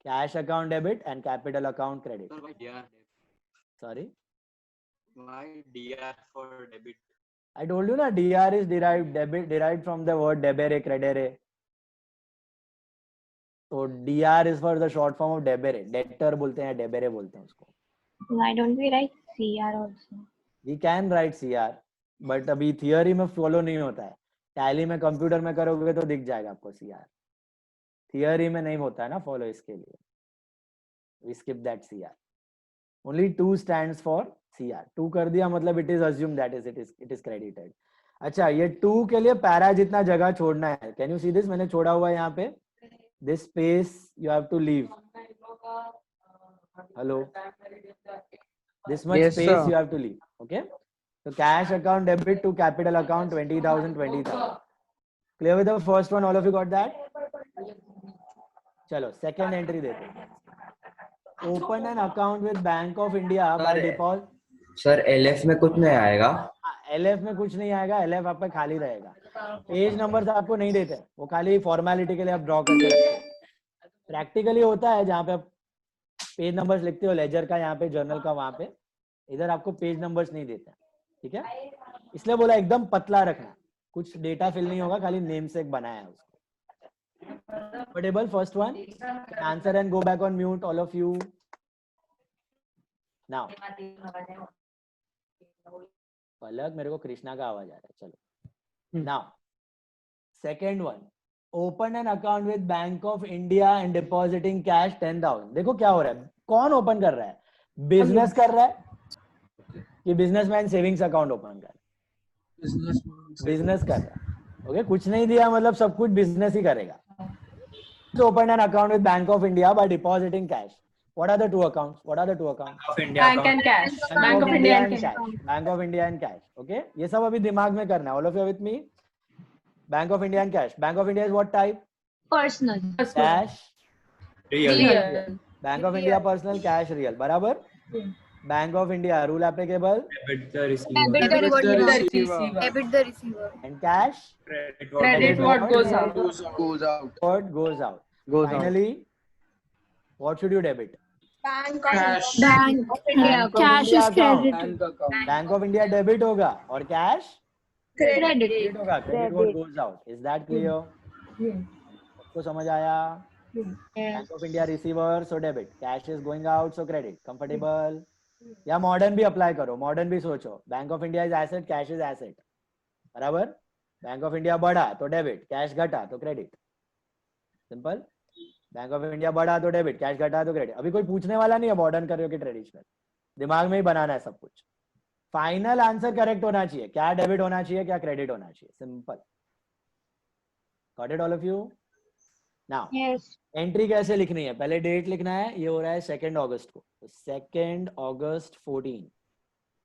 Cash account debit and capital account credit. Sorry, Why DR for debit? I told you ना, DR is derived from the word debere, credere. तो DR is for the short form of debere. Debtor बोलते हैं, debere बोलते हैं उसको. Why don't we write CR also? We can write CR, but अभी theory में follow नहीं होता है. टैली में कंप्यूटर में करोगे तो दिख जाएगा आपको CR. थियोरी में नहीं होता है ना फॉलो, इसके लिए we skip that CR. Only 2 stands for CR. 2 कर दिया मतलब it is assumed that it is credited. अच्छा, ये 2 के लिए पैरा जितना जगह छोड़ना है. Can you see this? मैंने छोड़ा हुआ है यहाँ पे. This space you have to leave. Hello. This much Yes, space sir. you have to leave. Okay. So cash account debit to capital account 20,000, 20,000. Clear with the first one? All of you got that? चलो second entry देते हैं. Open an account with Bank of India by deposit. Sir LF में कुछ नहीं आएगा. LF में कुछ नहीं आएगा. LF आप पे खाली रहेगा. पेज नंबर्स आपको नहीं देते, वो खाली फॉर्मेलिटी के लिए आप ड्रॉ करके रखते हो. प्रैक्टिकली होता है जहाँ पे आप पेज नंबर्स लिखते हो, लेजर का यहाँ पे, जर्नल का वहां पे. इधर आपको पेज नंबर्स नहीं देते. ठीक है, इसलिए बोला एकदम पतला रखना. कुछ डेटा फिल नहीं होगा, खाली नेम से बनाया है उसको. Comfortable? First one. Answer and go back on mute, all of you. Now. पलक, मेरे को कृष्णा का आवाज आ रहा है. चलो. Now. Second one. Open an account with Bank of India and depositing cash 10,000. देखो क्या हो रहा है. कौन ओपन कर रहा है? बिजनेस कर रहा है कि बिजनेसमैन सेविंग्स अकाउंट ओपन कर रहा है? बिजनेस कर रहा है. ओके, कुछ नहीं दिया मतलब सब कुछ बिजनेस ही करेगा. So open an account with Bank of India by depositing cash. What are the two accounts? What are the two accounts? Of India Bank account. and cash. Bank of India and cash. Bank of India and cash. Okay, ये सब अभी दिमाग में करना है. All of you with me? Bank of India and cash. Bank of India is what type? Personal. Cash. Real. Bank of India personal, cash real. बराबर? Bank of India rule applicable. Debit the receiver. Debit the receiver. Debit the receiver. And cash. Credit what goes out. Goes out. What goes out. Goes out. Finally, what should you debit? Cash. Bank of India. Cash is credit. Bank account. Bank of India debit होगा और cash Credit. होगा. Credit what goes out. Is that clear? सबको समझ आया? Bank of India receiver, so debit. Cash is going out, so credit. Comfortable? या modern भी apply करो. Modern भी सोचो. Bank of India is asset, cash is asset. बराबर? Bank of India बढ़ा तो डेबिट, कैश घटा तो credit. Simple. Bank of India बढ़ा तो डेबिट, कैश घटा तो क्रेडिट. अभी कोई पूछने वाला नहीं है मॉडर्न कर रहे हो कि ट्रेडिशनल. दिमाग में ही बनाना है सब कुछ. फाइनल आंसर करेक्ट होना चाहिए. क्या डेबिट होना चाहिए, क्या क्रेडिट होना चाहिए. Simple. Got it all of you? Now entry कैसे लिखनी है? पहले डेट लिखना है. ये हो रहा है 2 अगस्त को. 2 अगस्त 14.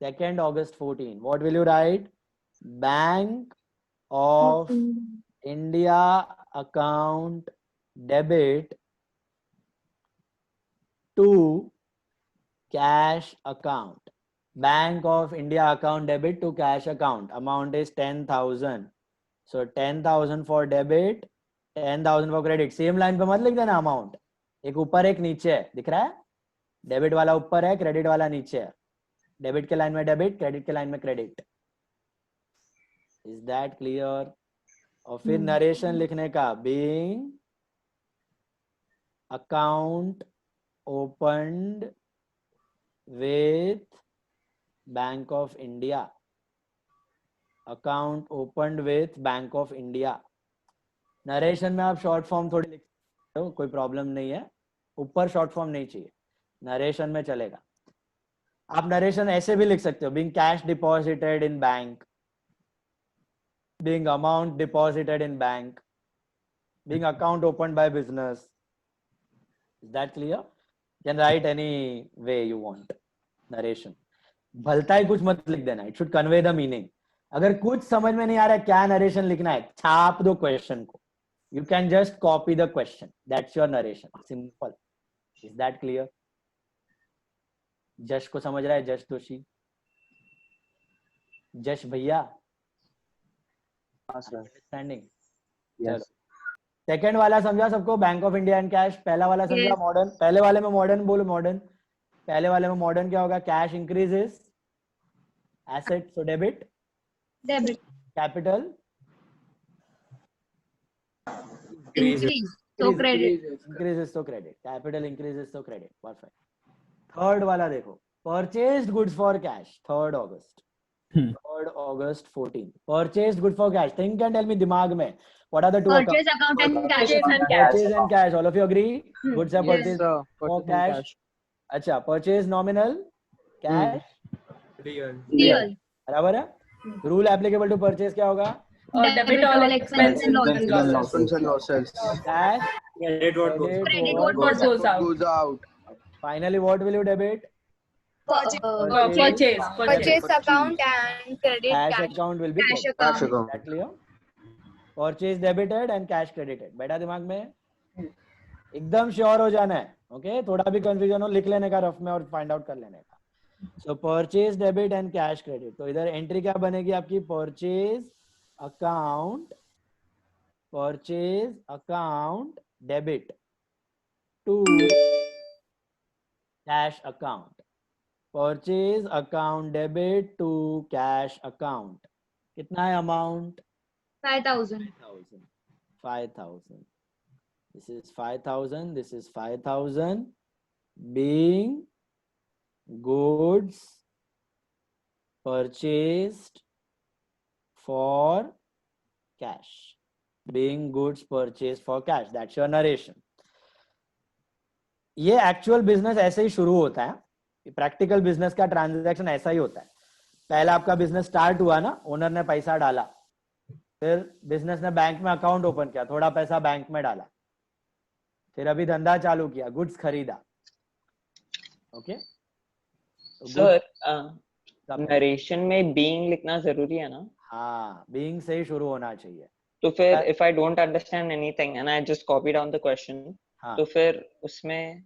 2 अगस्त 14. What will you write? Bank of India account debit to cash account. Bank of India account debit to cash account. Amount is 10,000. So 10,000 for debit, 10,000 for credit. Same line पे मत लिख देना अमाउंट, एक ऊपर एक नीचे है, दिख रहा है? डेबिट वाला ऊपर है, क्रेडिट वाला नीचे है. डेबिट के लाइन में डेबिट, क्रेडिट के लाइन में क्रेडिट. Is that clear? और फिर नरेशन लिखने का, being account opened with Bank of India. Account opened with Bank of India. Narration में आप शॉर्ट फॉर्म थोड़ी लिख सकते हो, कोई प्रॉब्लम नहीं है. ऊपर शॉर्ट फॉर्म नहीं चाहिए, नरेशन में चलेगा. आप नरेशन ऐसे भी लिख सकते हो, being cash deposited in bank, being amount deposited in bank, being account opened by business. Is that clear? You can write any way you want. Narration. भलता ही कुछ मत लिख देना. It should convey the meaning. अगर कुछ समझ में नहीं आ रहा है क्या नरेशन लिखना है, छाप दो क्वेश्चन को. You can just copy the question. That's your narration. Simple. Is that clear? जश को समझ रहा है? जश दोषी, जश भैया. अंडरस्टैंडिंग? Yes. सेकंड वाला समझा सबको? Bank of India and cash. पहला वाला समझा? मॉडर्न. पहले वाले में मॉडर्न बोलो. मॉडर्न, पहले वाले में मॉडर्न क्या होगा? Cash increases asset, so debit. Debit. Capital Increase. So credit. increases तो credit. Capital increases तो credit. Perfect. थर्ड वाला देखो, purchased goods for cash. 3rd August. 3rd August 14. Purchased goods for cash. Think and tell me दिमाग में. What are the two Purchase accounts? account and cash Purchase and account. cash. Purchase and cash. All of you agree? Goods are Yes. purchased Sir, for purchase and cash. cash. अच्छा, purchase nominal, cash Real. Real. बराबर है. Rule applicable to purchase क्या होगा? Debit all expense and losses. Expense and losses. Cash. Credit what goes. Credit what goes out. Goes out. Finally, what will you debit? Purchase. Purchase account and credit Cash cash. account will be Cash credit. account. Cash account. That clear? Purchase debited and cash credited. बैठा दिमाग में? एकदम sure हो जाना है. Okay, थोड़ा भी confusion हो लिख लेने का रफ में और फाइंड आउट कर लेने का. So purchase debit and cash credit. तो इधर एंट्री क्या बनेगी आपकी? Purchase account, purchase account debit to cash account. Purchase account debit to cash account. कितना है amount? 5,000. 5,000. This is 5,000. This is 5,000. Being goods purchased for cash. Being goods purchased for cash. That's your narration. ये actual business ऐसे ही शुरू होता है. Practical business का transaction ऐसा ही होता है. पहले आपका बिजनेस स्टार्ट हुआ ना, ओनर ने पैसा डाला, फिर बिजनेस ने बैंक में अकाउंट ओपन किया, थोड़ा पैसा बैंक में डाला, फिर अभी धंधा चालू किया, गुड्स खरीदा. ओके सर, नरेशन में बीइंग लिखना जरूरी है ना? हाँ, बीइंग से ही शुरू होना चाहिए. तो फिर if I don't understand anything and I just copy down the question, हाँ. तो फिर उसमें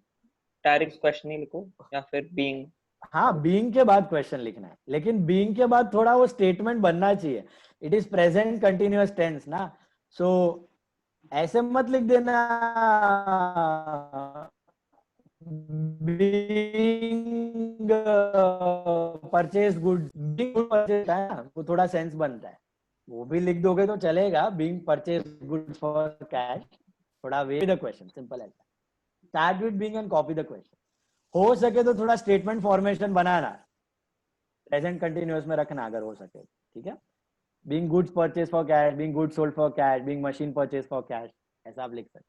डायरेक्ट क्वेश्चन ही लिखो या फिर बीइंग? हाँ, बीइंग के बाद क्वेश्चन लिखना है, लेकिन बीइंग के बाद थोड़ा वो स्टेटमेंट बनना चाहिए. It is present continuous tense ना, सो ऐसे मत लिख देना being purchase good. Being purchase है ना, वो थोड़ा सेंस बनता है. वो भी लिख दोगे तो चलेगा, being purchase good for cash. थोड़ा वे द क्वेश्चन, सिंपल है. Start with being and copy the question. हो सके तो थोड़ा स्टेटमेंट फॉर्मेशन बनाना, प्रेजेंट कंटिन्यूअस में रखना अगर हो सके. ठीक है. Being goods purchased for cash, being goods sold for cash, being machine purchased for cash, ऐसा आप लिख सकते.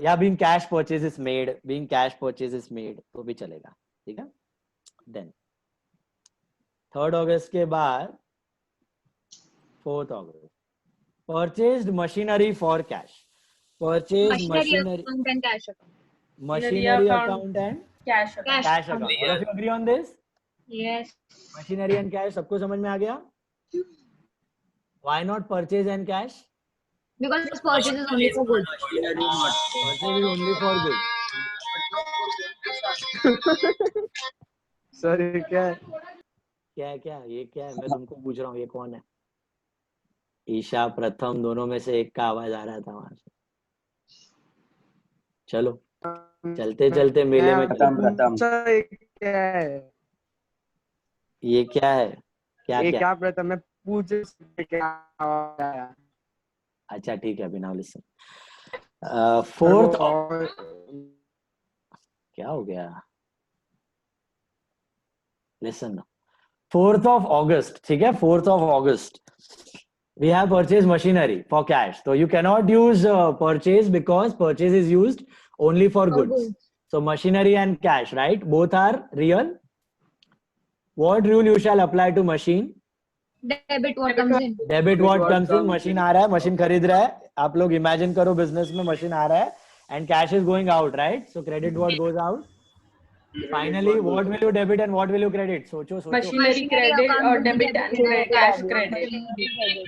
या being cash purchases made, being cash purchases made तो भी चलेगा. ठीक है. Then 3rd August के बाद 4th August. Purchased machinery for cash. Purchased machinery account and cash account. Machinery account and Cash account. cash account. All of you agree on this? Yes. Machinery and cash सबको समझ में आ गया? Why not purchase and cash? Because purchase is only for goods. Purchase is only for goods. Sorry, क्या? क्या है क्या ये क्या है? मैं तुमको पूछ रहा हूँ ये कौन है? ईशा प्रथम दोनों में से एक का आवाज आ रहा था वहां से। चलो चलते चलते मेले में प्रथम क्या है? ये क्या है? क्या ये क्या? क्या प्रथम मैं पूछ क्या आया? अच्छा ठीक है, अभी नाउ लिसन। फोर्थ क्या हो गया? लिसन, 4th of August, ठीक है, 4th of August we have purchased machinery for cash, so you cannot use purchase because purchase is used only for goods. So machinery and cash, right, both are real. What rule you shall apply to machine? Debit what comes in. Debit what comes in. Machine आ रहा है, machine खरीद रहा है, आप लोग imagine करो business में मशीन आ रहा है and cash is going out, right? So credit what goes out. Finally, what will you debit and what will you credit? सोचो सोचो. Machinery credit or debit and cash credit.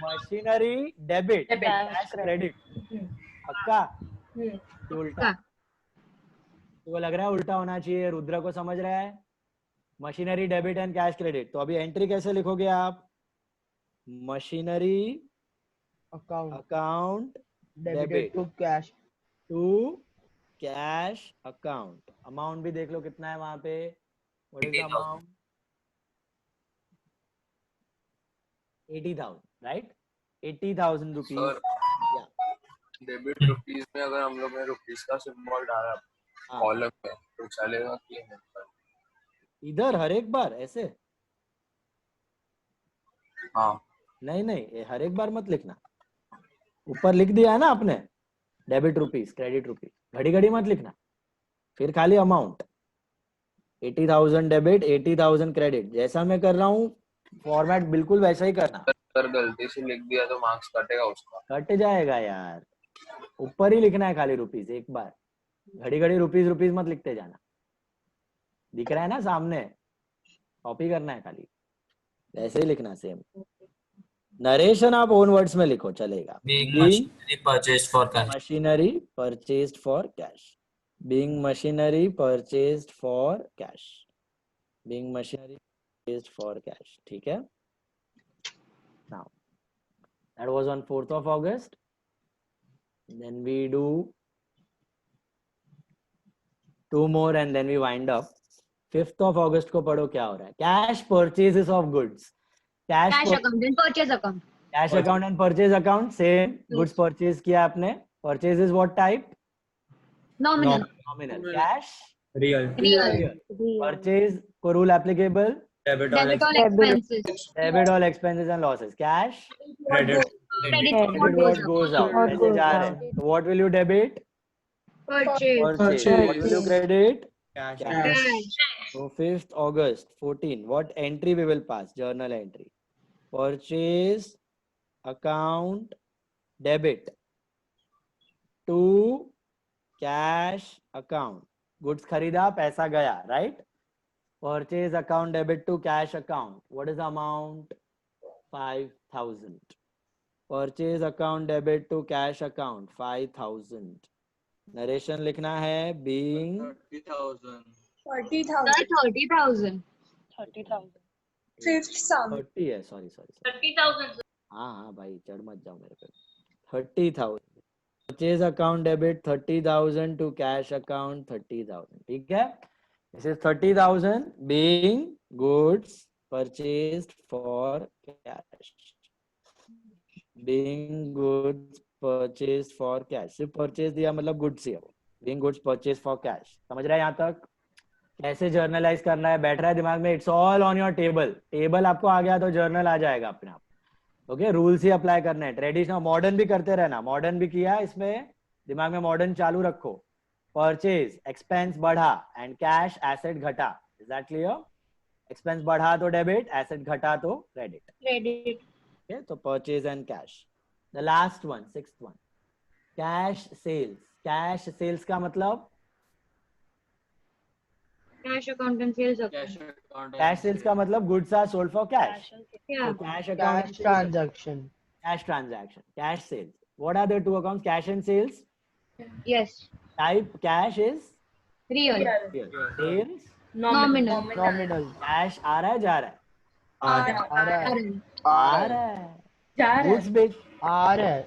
Machinery debit, cash credit. पक्का? ये उल्टा. तो लग रहा है उल्टा होना चाहिए. रुद्र को समझ रहा है? Machinery debit and cash credit. तो अभी एंट्री कैसे लिखोगे आप? Machinery account debit to cash account. Amount भी देख लो कितना है वहां पे. What is the amount? 80,000, right? 80,000 rupees. Debit rupees में अगर हम लोग ने रुपीस का सिंबल डाला कॉलम में तो चलेगा कि नहीं? इधर हर एक बार ऐसे? हाँ. नहीं हर एक बार मत लिखना. ऊपर लिख दिया है ना आपने, डेबिट रुपीस क्रेडिट रुपीस. घड़ी घड़ी मत लिखना, फिर खाली अमाउंट. 80,000 debit 80,000 credit. जैसा मैं कर रहा हूँ फॉर्मेट बिल्कुल वैसा ही करना. अगर गलती से लिख दिया तो मार्क्स कटेगा उसका. कट जाएगा यार. ऊपर ही लिखना है खाली रुपीस एक बार. घड़ी घड़ी रुपीस रुपीस मत लिखते जाना. दिख रहा है ना सामने? कॉपी करना है खाली, ऐसे ही लिखना सेम. नरेशन आप ओन वर्ड्स में लिखो चलेगा. Being machinery purchased for cash. Machinery purchased for cash. Being machinery purchased for cash. Being machinery purchased for cash. ठीक है? Now, that was on 4th of August. Then we do 2 more and then we wind up. 5th of August को पढ़ो क्या हो रहा है. Cash purchases of goods. Cash account and purchase account. Cash account and purchase account same. Goods purchase किया आपने. Purchase is what type? Nominal. Cash? Real. Purchase को rule applicable? Debit all expenses. Debit all expenses and losses. Cash? Credit. Credit what goes out. पैसे जा रहे हैं. So what will you debit? Purchase. What will you credit? Cash. So 5th August 14. What entry we will pass? Journal entry. Purchase account debit to cash account. Goods खरीदा पैसा गया, right? Purchase account debit to cash account. What is the amount? 5,000. Purchase account debit to cash account 5,000. Narration लिखना है. Being 30,000. 30,000. 5th sum. 30 है. Sorry. 30,000. हाँ भाई चढ़ मत जाओ मेरे पे. 30,000. Purchase account debit 30,000 to cash account 30,000. ठीक है? This is 30,000 being goods purchased for cash. Being goods purchased for cash. सिर्फ purchase दिया मतलब goods ही है वो. Being goods purchased for cash. समझ रहा है यहाँ तक? कैसे जर्नलाइज करना है? बैठ रहा है दिमाग में? It's all on your table. Table आपको आ गया तो जर्नल आ जाएगा अपने आप. ओके, रूल्स ही अप्लाई करने हैं. ट्रेडिशनल मॉडर्न भी करते रहना. मॉडर्न भी किया इसमें दिमाग में, मॉडर्न चालू रखो. परचेज एक्सपेंस बढ़ा एंड कैश एसेट घटा. Is that clear? एक्सपेंस बढ़ा तो डेबिट, एसेट घटा तो क्रेडिट. ओके, तो purchase and cash. The last one, 6th one, cash sales. Cash sales का मतलब Cash account and sales account. Cash sales का मतलब goods are sold for cash. Yeah. Cash account transaction. cash transaction, cash sales. What are the two accounts? Cash and sales. Yes. Type cash is Real. real. Sales Nominal. Nominal. cash आ रहा है जा रहा है. आ रहा है जा रहा goods है बेच आ रहा है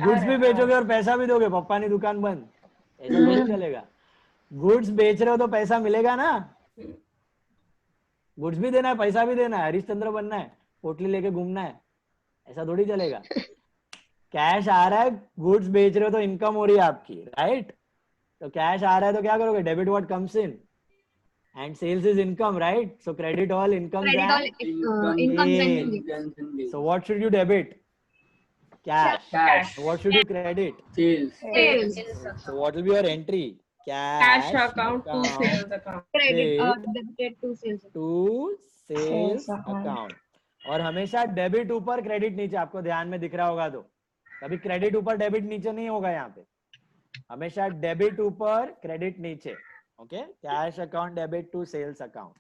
गुड्स भी बेचोगे और पैसा भी दोगे, पप्पा ने दुकान बंद, ऐसा थोड़ी चलेगा। गुड्स बेच रहे हो तो पैसा मिलेगा ना, गुड्स भी देना है पैसा भी देना है, हरिश्चंद्र बनना है, पोटली लेके घूमना है, ऐसा थोड़ी चलेगा। कैश आ रहा है, गुड्स बेच रहे हो तो इनकम हो रही है आपकी, राइट? तो कैश आ रहा है तो क्या करोगे? Debit what comes in and sales is income, right? So credit all incomes and sales. So what should you debit? Cash. So what should you credit? sales So what will be your entry? cash account to sales account Debited to sales. to sales account. और हमेशा debit ऊपर credit नीचे, आपको ध्यान में दिख रहा होगा तो कभी क्रेडिट ऊपर डेबिट नीचे नहीं होगा, यहाँ पे हमेशा डेबिट ऊपर क्रेडिट नीचे। Okay, cash account debit to sales account.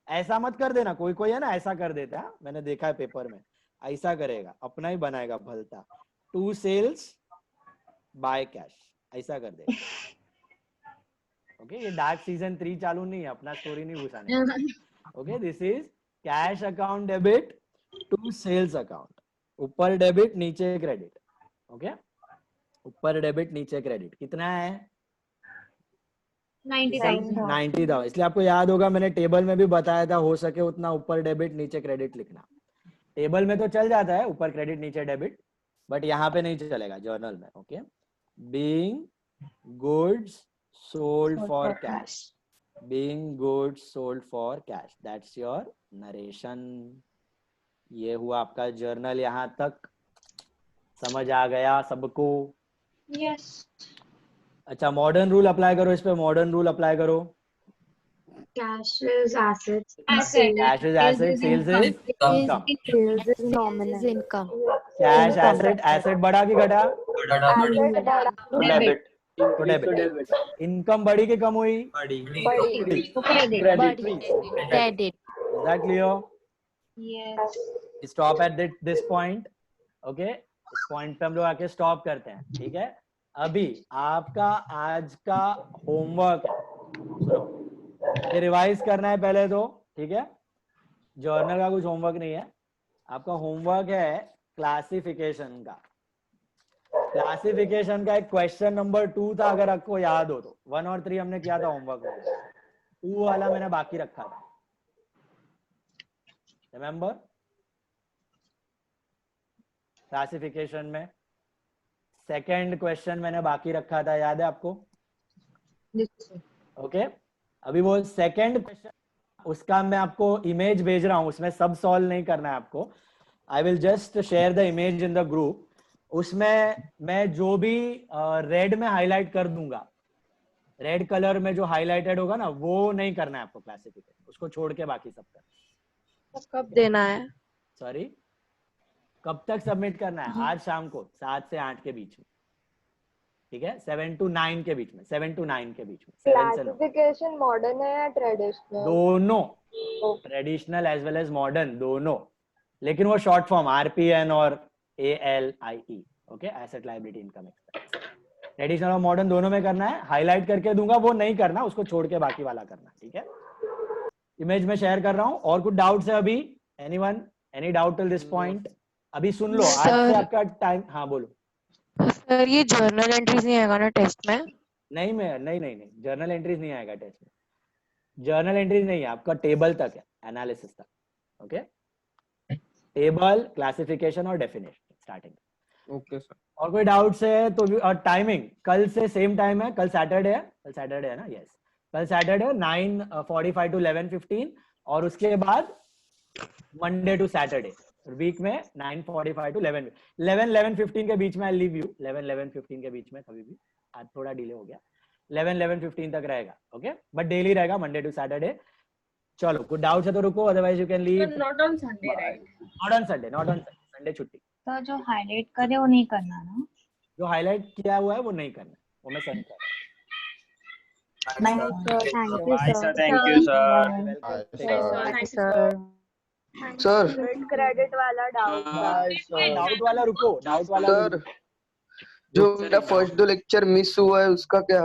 ऐसा मत कर देना, कोई कोई है ना ऐसा कर देता है, मैंने देखा है पेपर में, ऐसा करेगा, अपना ही बनाएगा भलता, टू सेल्स बाय कैश, ऐसा कर देगा। ओके, ये डार्क सीजन 3 चालू नहीं है, अपना स्टोरी नहीं घुसाने। Okay, this is cash account debit to sales account, ऊपर डेबिट नीचे क्रेडिट। ओके, ऊपर डेबिट नीचे क्रेडिट, कितना है? 90,000। इसलिए आपको याद होगा मैंने टेबल में भी बताया था, हो सके उतना ऊपर डेबिट नीचे क्रेडिट लिखना। टेबल में तो चल जाता है ऊपर क्रेडिट नीचे डेबिट, बट यहाँ पे नहीं चलेगा जर्नल में। Okay, being goods sold for cash, being goods sold for cash, that's your narration. ये हुआ आपका जर्नल, यहाँ तक समझ आ गया सबको? Yes. अच्छा, मॉडर्न रूल अप्लाई करो इस पे, मॉडर्न रूल अप्लाई करो। Cash is assets. Cash is asset, sales is income. Sales is nominal. Income. Cash asset, asset बढ़ा कि घटा? तो डेबिट। इनकम बढ़ी कि कम हुई? Credit. Is that clear? Yes. Stop at this point. Okay, इस point पे हम लोग आके स्टॉप करते हैं, ठीक है? अभी आपका आज का होमवर्क है, सुनो, ये रिवाइज करना है पहले तो, ठीक है? जर्नल का कुछ होमवर्क नहीं है, आपका होमवर्क है क्लासिफिकेशन का। क्लासिफिकेशन का एक क्वेश्चन नंबर 2 था, अगर आपको याद हो तो। 1 और 3 हमने किया था होमवर्क में, 2 वाला मैंने बाकी रखा था, रिमेम्बर? क्लासिफिकेशन में सेकंड क्वेश्चन मैंने बाकी रखा था, याद है आपको? ओके, अभी वो सेकंड क्वेश्चन, उसका मैं आपको इमेज भेज रहा हूं, उसमें सब सॉल्व नहीं करना है आपको। I will just share the image in the group. उसमें मैं जो भी रेड में हाईलाइट कर दूंगा, रेड कलर में जो हाईलाइटेड होगा ना, वो नहीं करना है आपको क्लासिफिकेशन, उसको छोड़ के बाकी सब करना। कब देना है? सॉरी, कब तक सबमिट करना है? आज शाम को 7 से 8 के बीच में, ठीक है? 7 to 9 के बीच में, 7 to 9 के बीच में। क्लासिफिकेशन मॉडर्न है या ट्रेडिशनल? दोनों, traditional as well as modern, दोनों, लेकिन वो शॉर्ट फॉर्म RPN और ALIE। Okay, asset liability income expense. Traditional और मॉडर्न दोनों में करना है, हाईलाइट करके दूंगा, वो नहीं करना, उसको छोड़ के बाकी वाला करना, ठीक है? इमेज में शेयर कर रहा हूँ। और कुछ डाउट्स है अभी? Anyone, any doubt till this point? अभी सुन लो, आज से आपका टाइम। हाँ बोलो सर, ये जर्नल एंट्रीज नहीं आएगा ना टेस्ट में? नहीं, जर्नल एंट्रीज नहीं आएगा टेस्ट में। जर्नल एंट्रीज नहीं है, आपका टेबल तक है, एनालिसिस तक। ओके, टेबल, क्लासिफिकेशन और डेफिनेशन स्टार्टिंग। Okay sir. और कोई डाउट्स है तो? और टाइमिंग कल से सेम टाइम है, कल सैटरडे है, कल सैटरडे है ना? यस, कल सैटरडे 9:45 to 11:15, और उसके बाद मंडे टू सैटरडे वीक में 9:45 to 11:15 के बीच में। आई लीव यू 11:15 के बीच में, कभी भी, आज थोड़ा डिले हो गया, 11:15 तक रहेगा। ओके, बट डेली रहेगा मंडे टू सैटरडे। चलो, कुछ डाउट्स है तो रुको, otherwise you can leave. Not on Sunday, right? Not on Sunday, Sunday छुट्टी। तो जो हाईलाइट करे वो नहीं करना ना? जो हाईलाइट किया हुआ है वो नहीं करना, वो मैं सेंड कर रहा हूं। Thank you, sir. Sir credit वाला डाउट वाला रुको, डाउट वाला सर, जो मेरा फर्स्ट 2 लेक्चर मिस हुआ है उसका क्या?